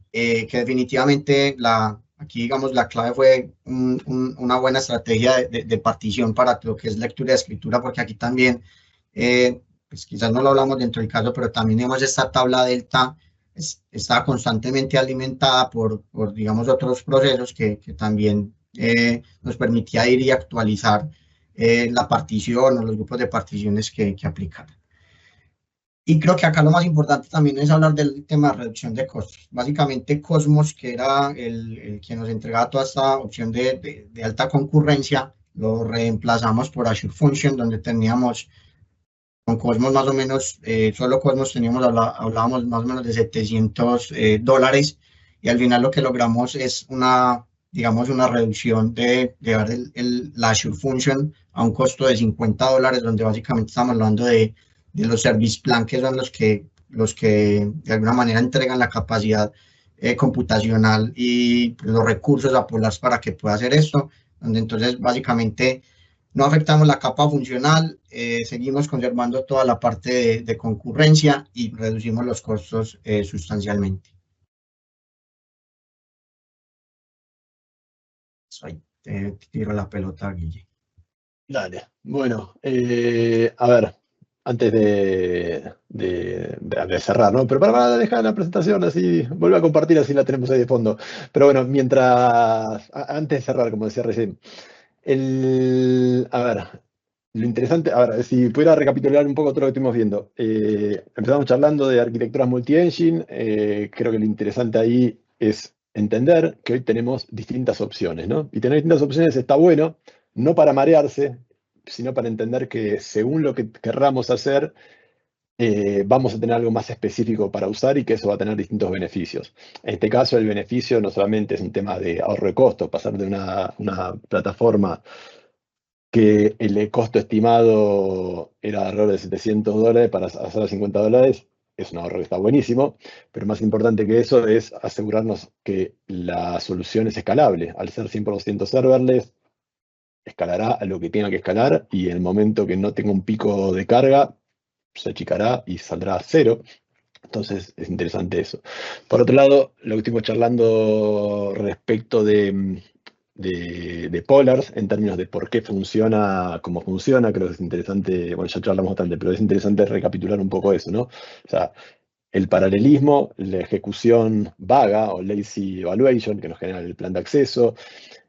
[SPEAKER 3] que definitivamente aquí, digamos, la clave fue una buena estrategia de partición para lo que es lectura y escritura, porque aquí también, pues quizás no lo hablamos dentro del caso, pero también tenemos esta tabla delta, está constantemente alimentada por digamos, otros procesos que también nos permitía ir y actualizar la partición o los grupos de particiones que aplican. Y creo que acá lo más importante también es hablar del tema de reducción de costos. Básicamente Cosmos, que era el que nos entregaba toda esta opción de alta concurrencia, lo reemplazamos por Azure Function, donde teníamos con Cosmos más o menos, solo Cosmos hablábamos más o menos de $700, y al final lo que logramos es digamos, una reducción de llevar la Azure Function a un costo de $50, donde básicamente estamos hablando de los service plan, que son los que de alguna manera entregan la capacidad computacional y los recursos a Polar para que pueda hacer esto, donde entonces básicamente no afectamos la capa funcional, seguimos conservando toda la parte de concurrencia y reducimos los costos sustancialmente. Ahí te tiro la pelota, Guille.
[SPEAKER 1] Dale. Bueno, a ver, antes de cerrar, ¿no? Pero para dejar la presentación así, vuelvo a compartir así la tenemos ahí de fondo. Pero bueno, antes de cerrar, como decía recién, a ver, lo interesante, a ver, si pudiera recapitular un poco todo lo que estuvimos viendo. Empezamos charlando de arquitecturas multi-engine. Creo que lo interesante ahí es entender que hoy tenemos distintas opciones, ¿no? Y tener distintas opciones está bueno, no para marearse, sino para entender que según lo que querramos hacer, vamos a tener algo más específico para usar y que eso va a tener distintos beneficios. En este caso, el beneficio no solamente es un tema de ahorro de costo, pasar de una plataforma que el costo estimado era alrededor de $700 para hacer a $50, es un ahorro que está buenísimo, pero más importante que eso es asegurarnos que la solución es escalable. Al ser 100% serverless, escalará a lo que tenga que escalar y en el momento que no tenga un pico de carga, se achicará y saldrá a cero. Entonces es interesante eso. Por otro lado, lo que estuvimos charlando respecto de Polars, en términos de por qué funciona como funciona, creo que es interesante, bueno, ya charlamos bastante, pero es interesante recapitular un poco eso, ¿no? O sea, el paralelismo, la ejecución vaga o lazy evaluation, que nos genera el plan de acceso,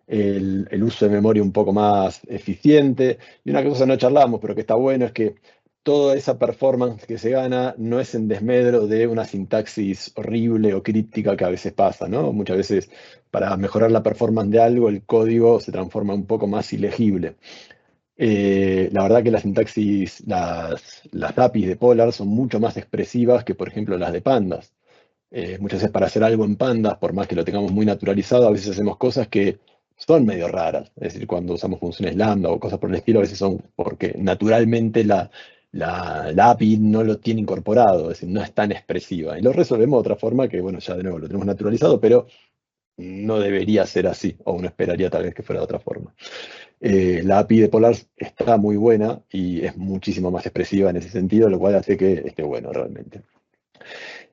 [SPEAKER 1] el uso de memoria un poco más eficiente. Y una cosa que no charlamos, pero que está bueno, es que toda esa performance que se gana no es en desmedro de una sintaxis horrible o críptica que a veces pasa, ¿no? Muchas veces para mejorar la performance de algo, el código se transforma un poco más ilegible. La verdad que la sintaxis, las APIs de Polar son mucho más expresivas que, por ejemplo, las de Pandas. Muchas veces para hacer algo en Pandas, por más que lo tengamos muy naturalizado, a veces hacemos cosas que son medio raras. Es decir, cuando usamos funciones lambda o cosas por el estilo, a veces son porque naturalmente la API no lo tiene incorporado, es decir, no es tan expresiva. Y lo resolvemos de otra forma que, bueno, ya de nuevo lo tenemos naturalizado, pero no debería ser así, o uno esperaría tal vez que fuera de otra forma. La API de Polar está muy buena y es muchísimo más expresiva en ese sentido, lo cual hace que esté bueno realmente.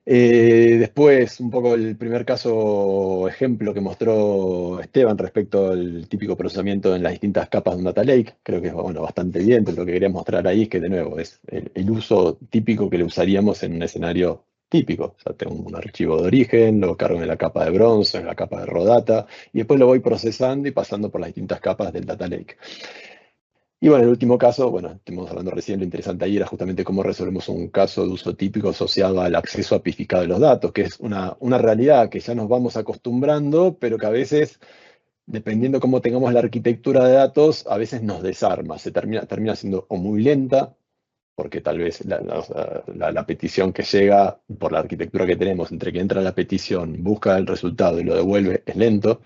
[SPEAKER 1] Después, un poco el primer caso ejemplo que mostró Esteban respecto al típico procesamiento en las distintas capas de un data lake, creo que es bueno, bastante bien, pero lo que quería mostrar ahí es que de nuevo es el uso típico que le usaríamos en un escenario típico. O sea, tengo un archivo de origen, lo cargo en la capa de bronce, en la capa de raw data, y después lo voy procesando y pasando por las distintas capas del data lake. Y bueno, el último caso, bueno, estuvimos hablando recién, lo interesante ahí era justamente cómo resolvemos un caso de uso típico asociado al acceso apificado de los datos, que es una realidad que ya nos vamos acostumbrando, pero que a veces, dependiendo cómo tengamos la arquitectura de datos, a veces nos desarma, termina siendo o muy lenta, porque tal vez la petición que llega por la arquitectura que tenemos, entre que entra la petición, busca el resultado y lo devuelve, es lento,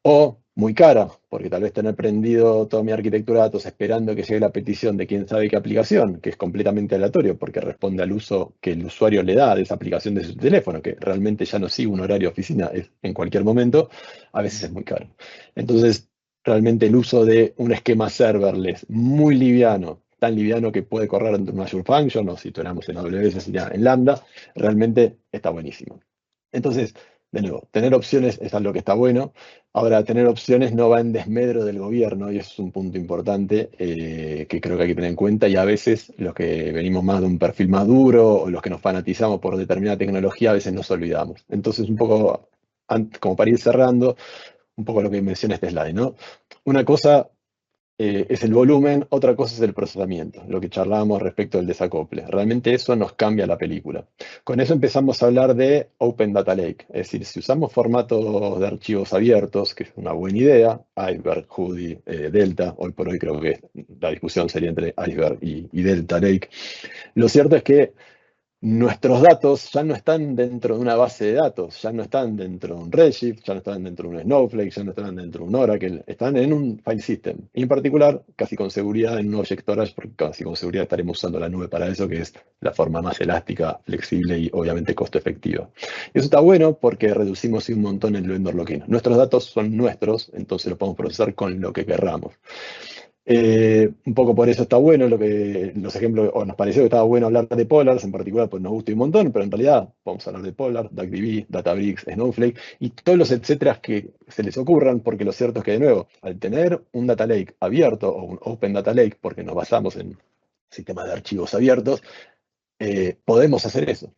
[SPEAKER 1] o muy cara, porque tal vez tener prendido toda mi arquitectura de datos esperando que llegue la petición de quién sabe qué aplicación, que es completamente aleatorio porque responde al uso que el usuario le da de esa aplicación de su teléfono, que realmente ya no sigue un horario de oficina, es en cualquier momento, a veces es muy caro. Entonces, realmente el uso de un esquema serverless muy liviano, tan liviano que puede correr en un Azure Function, o si tuviéramos en AWS sería en Lambda, realmente está buenísimo. Entonces, de nuevo, tener opciones es algo que está bueno. Ahora, tener opciones no va en desmedro del gobierno y eso es un punto importante que creo que hay que tener en cuenta y a veces los que venimos más de un perfil más duro o los que nos fanatizamos por determinada tecnología a veces nos olvidamos. Entonces, un poco, como para ir cerrando, un poco lo que menciona este slide, ¿no? Una cosa es el volumen, otra cosa es el procesamiento, lo que charlábamos respecto del desacople. Realmente eso nos cambia la película. Con eso empezamos a hablar de Open Data Lake, es decir, si usamos formatos de archivos abiertos, que es una buena idea, Iceberg, Hudi, Delta, hoy por hoy creo que la discusión sería entre Iceberg y Delta Lake. Lo cierto es que nuestros datos ya no están dentro de una base de datos, ya no están dentro de un Redshift, ya no están dentro de un Snowflake, ya no están dentro de un Oracle, están en un file system. Y en particular, casi con seguridad en un Object Storage, porque casi con seguridad estaremos usando la nube para eso, que es la forma más elástica, flexible y obviamente costo efectiva. Y eso está bueno porque reducimos un montón el vendor lock-in. Nuestros datos son nuestros, entonces los podemos procesar con lo que querramos. Un poco por eso está bueno los ejemplos, o nos pareció que estaba bueno hablar de Polars en particular, pues nos gusta un montón, pero en realidad vamos a hablar de Polar, DuckDB, Databricks, Snowflake y todos los etcéteras que se les ocurran, porque lo cierto es que de nuevo, al tener un data lake abierto o un Open Data Lake, porque nos basamos en sistemas de archivos abiertos, podemos hacer eso.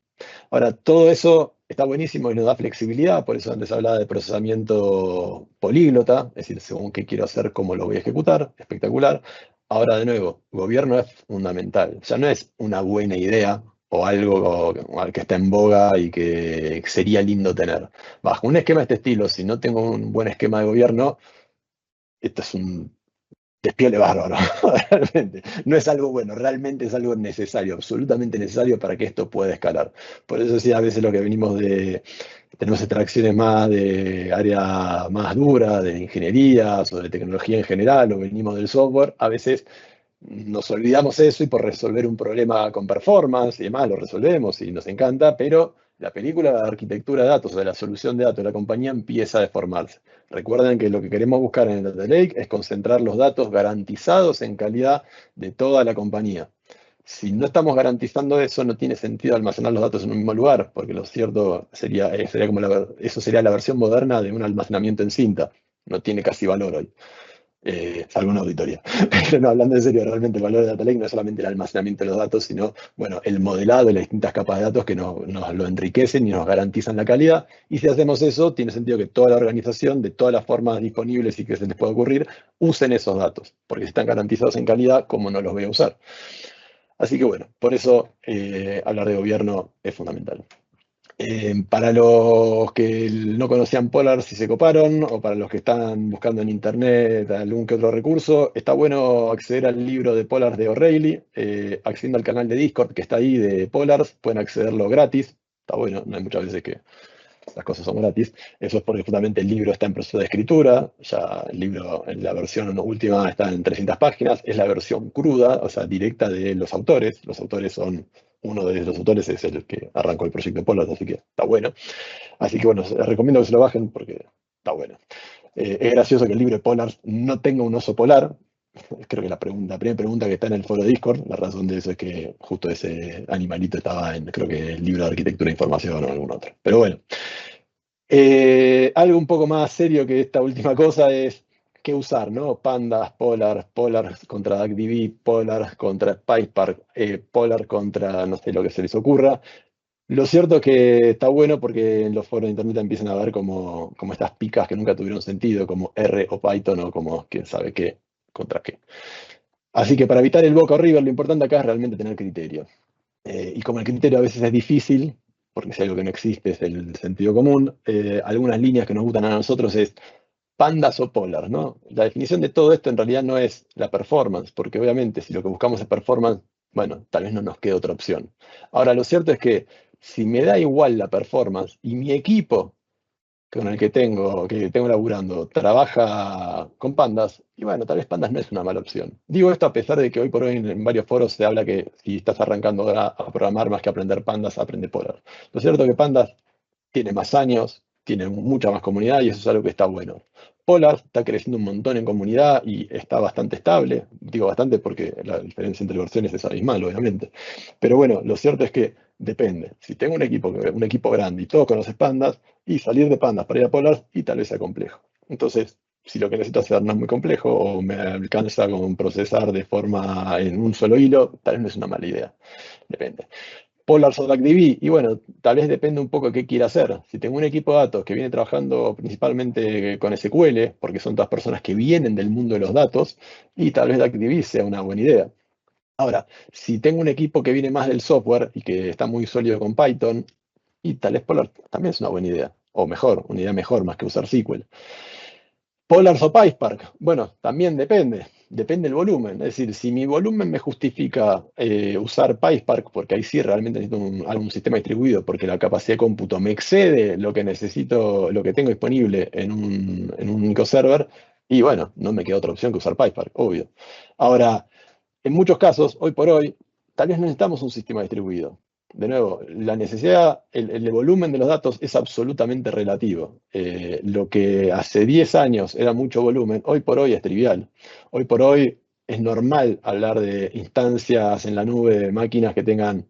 [SPEAKER 1] Ahora, todo eso está buenísimo y nos da flexibilidad, por eso antes hablaba de procesamiento políglota, es decir, según qué quiero hacer, cómo lo voy a ejecutar, espectacular. Ahora, de nuevo, gobierno es fundamental, ya no es una buena idea o algo que está en boga y que sería lindo tener. Bajo un esquema de este estilo, si no tengo un buen esquema de gobierno, esto es despiole bárbaro, realmente. No es algo bueno, realmente es algo necesario, absolutamente necesario para que esto pueda escalar. Por eso sí, a veces lo que venimos tenemos extracciones más de área más dura, de ingenierías o de tecnología en general, o venimos del software, a veces nos olvidamos eso y por resolver un problema con performance y demás lo resolvemos y nos encanta, pero la película de arquitectura de datos o de la solución de datos de la compañía empieza a deformarse. Recuerden que lo que queremos buscar en el Data Lake es concentrar los datos garantizados en calidad de toda la compañía. Si no estamos garantizando eso, no tiene sentido almacenar los datos en un mismo lugar, porque lo cierto sería como eso sería la versión moderna de un almacenamiento en cinta. No tiene casi valor hoy. Salvo una auditoría. Pero no, hablando en serio, realmente el valor de Data Lake no es solamente el almacenamiento de los datos, sino, bueno, el modelado de las distintas capas de datos que nos lo enriquecen y nos garantizan la calidad. Y si hacemos eso, tiene sentido que toda la organización, de todas las formas disponibles y que se les pueda ocurrir, usen esos datos, porque si están garantizados en calidad, ¿cómo no los voy a usar? Así que bueno, por eso hablar de gobierno es fundamental. Para los que no conocían Polar, si se coparon, o para los que están buscando en internet algún que otro recurso, está bueno acceder al libro de Polar de O'Reilly, accediendo al canal de Discord que está ahí de Polars, pueden accederlo gratis, está bueno, no hay muchas veces que las cosas son gratis. Eso es porque justamente el libro está en proceso de escritura, ya el libro en la versión última está en 300 páginas, es la versión cruda, o sea, directa de los autores. Los autores son, uno de los autores es el que arrancó el proyecto Polar, así que está bueno. Así que bueno, les recomiendo que se lo bajen porque está bueno. Es gracioso que el libro de Polar no tenga un oso polar. Creo que la primera pregunta que está en el foro de Discord, la razón de eso es que justo ese animalito estaba en, creo que el libro de arquitectura e información o algún otro. Pero bueno, algo un poco más serio que esta última cosa es qué usar, ¿no? Pandas, Polar contra DuckDB, Polar contra PySpark, Polar contra no sé lo que se les ocurra. Lo cierto es que está bueno porque en los foros de internet empiezan a ver como estas picas que nunca tuvieron sentido, como R o Python o como quién sabe qué contra qué. Así que para evitar el Boca River, lo importante acá es realmente tener criterio. Y como el criterio a veces es difícil, porque si algo que no existe es el sentido común, algunas líneas que nos gustan a nosotros es pandas o polar, ¿no? La definición de todo esto en realidad no es la performance, porque obviamente si lo que buscamos es performance, bueno, tal vez no nos quede otra opción. Ahora, lo cierto es que si me da igual la performance y mi equipo con el que tengo laburando trabaja con pandas, y bueno, tal vez pandas no es una mala opción. Digo esto a pesar de que hoy por hoy en varios foros se habla que si estás arrancando a programar más que aprender pandas, aprende Polar. Lo cierto es que pandas tiene más años, tiene mucha más comunidad y eso es algo que está bueno. Polar está creciendo un montón en comunidad y está bastante estable. Digo bastante porque la diferencia entre versiones es abismal, obviamente. Pero bueno, lo cierto es que depende. Si tengo un equipo grande y todos conocen pandas, y salir de pandas para ir a Polar y tal vez sea complejo. Entonces, si lo que necesito hacer no es muy complejo o me alcanza con procesar de forma en un solo hilo, tal vez no es una mala idea. Depende. Polar o DuckDB, y bueno, tal vez depende un poco de qué quiera hacer. Si tengo un equipo de datos que viene trabajando principalmente con SQL, porque son todas personas que vienen del mundo de los datos, y tal vez DuckDB sea una buena idea. Ahora, si tengo un equipo que viene más del software y que está muy sólido con Python, y tal vez Polar también es una buena idea, o mejor, una idea mejor más que usar SQL. Polar o PySpark, bueno, también depende del volumen. Es decir, si mi volumen me justifica usar PySpark, porque ahí sí realmente necesito algún sistema distribuido, porque la capacidad de cómputo me excede lo que necesito, lo que tengo disponible en un único server, y bueno, no me queda otra opción que usar PySpark, obvio. Ahora, en muchos casos, hoy por hoy, tal vez necesitamos un sistema distribuido. De nuevo, la necesidad, el volumen de los datos es absolutamente relativo. Lo que hace 10 años era mucho volumen, hoy por hoy es trivial. Hoy por hoy es normal hablar de instancias en la nube de máquinas que tengan,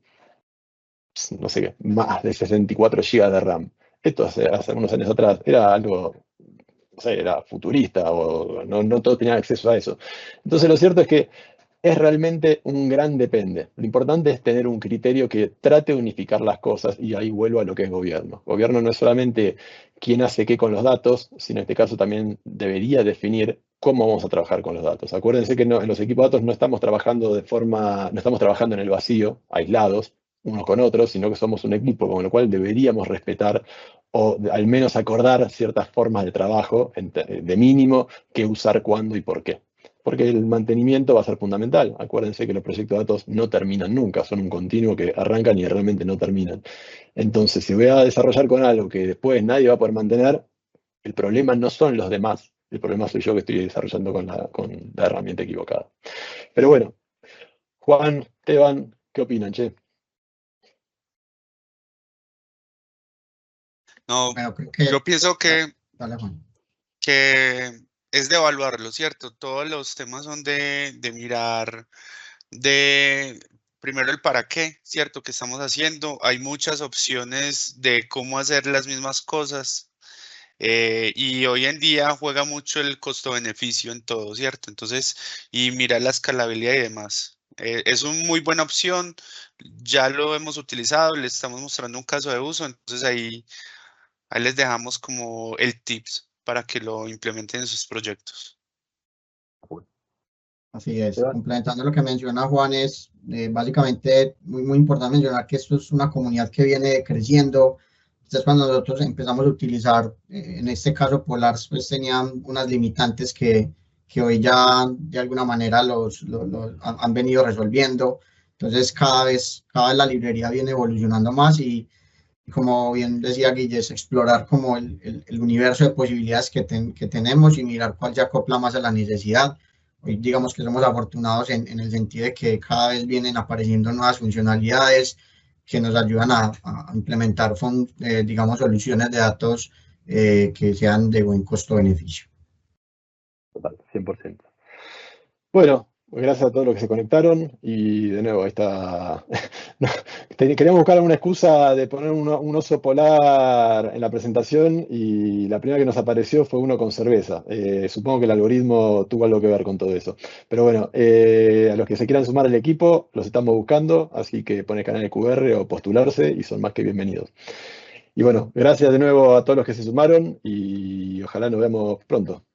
[SPEAKER 1] no sé, más de 64 GB de RAM. Esto hace unos años atrás era algo, no sé, era futurista o no todos tenían acceso a eso. Entonces lo cierto es que es realmente un gran depende. Lo importante es tener un criterio que trate de unificar las cosas y ahí vuelvo a lo que es gobierno. Gobierno no es solamente quién hace qué con los datos, sino en este caso también debería definir cómo vamos a trabajar con los datos. Acuérdense que en los equipos de datos no estamos trabajando no estamos trabajando en el vacío, aislados, unos con otros, sino que somos un equipo, con lo cual deberíamos respetar o al menos acordar ciertas formas de trabajo de mínimo, qué usar, cuándo y por qué. porque el mantenimiento va a ser fundamental. Acuérdense que los proyectos de datos no terminan nunca, son un continuo que arrancan y realmente no terminan. Entonces, si voy a desarrollar con algo que después nadie va a poder mantener, el problema no son los demás, el problema soy yo que estoy desarrollando con la herramienta equivocada. Pero bueno, Juan, Esteban, ¿qué opinan, che?
[SPEAKER 2] No,
[SPEAKER 3] Bueno, creo que...
[SPEAKER 2] yo pienso que
[SPEAKER 3] Dale, Juan.
[SPEAKER 2] es de evaluarlo, ¿cierto? Todos los temas son de mirar, primero el para qué, ¿cierto? ¿Qué estamos haciendo? Hay muchas opciones de cómo hacer las mismas cosas. Y hoy en día juega mucho el costo-beneficio en todo, ¿cierto? Entonces, y mirar la escalabilidad y demás. Es una muy buena opción, ya lo hemos utilizado, le estamos mostrando un caso de uso, entonces ahí les dejamos como el tips para que lo implementen en sus proyectos.
[SPEAKER 3] Así es,
[SPEAKER 1] Esteban.
[SPEAKER 3] complementando lo que menciona Juan, es básicamente muy importante mencionar que esto es una comunidad que viene creciendo. Entonces, cuando nosotros empezamos a utilizar, en este caso Polars, pues tenían unas limitantes que hoy ya de alguna manera han venido resolviendo. Entonces, cada vez la librería viene evolucionando más y como bien decía Guille, es explorar como el universo de posibilidades que tenemos y mirar cuál se acopla más a la necesidad. Hoy digamos que somos afortunados en el sentido de que cada vez vienen apareciendo nuevas funcionalidades que nos ayudan a implementar, digamos, soluciones de datos que sean de buen costo-beneficio.
[SPEAKER 1] Total, 100%. Bueno, gracias a todos los que se conectaron y de nuevo, queríamos buscar alguna excusa de poner un oso polar en la presentación y la primera que nos apareció fue uno con cerveza. Supongo que el algoritmo tuvo algo que ver con todo eso. Pero bueno, a los que se quieran sumar al equipo, los estamos buscando, así que pone canal de QR o postularse y son más que bienvenidos. Y bueno, gracias de nuevo a todos los que se sumaron y ojalá nos vemos pronto.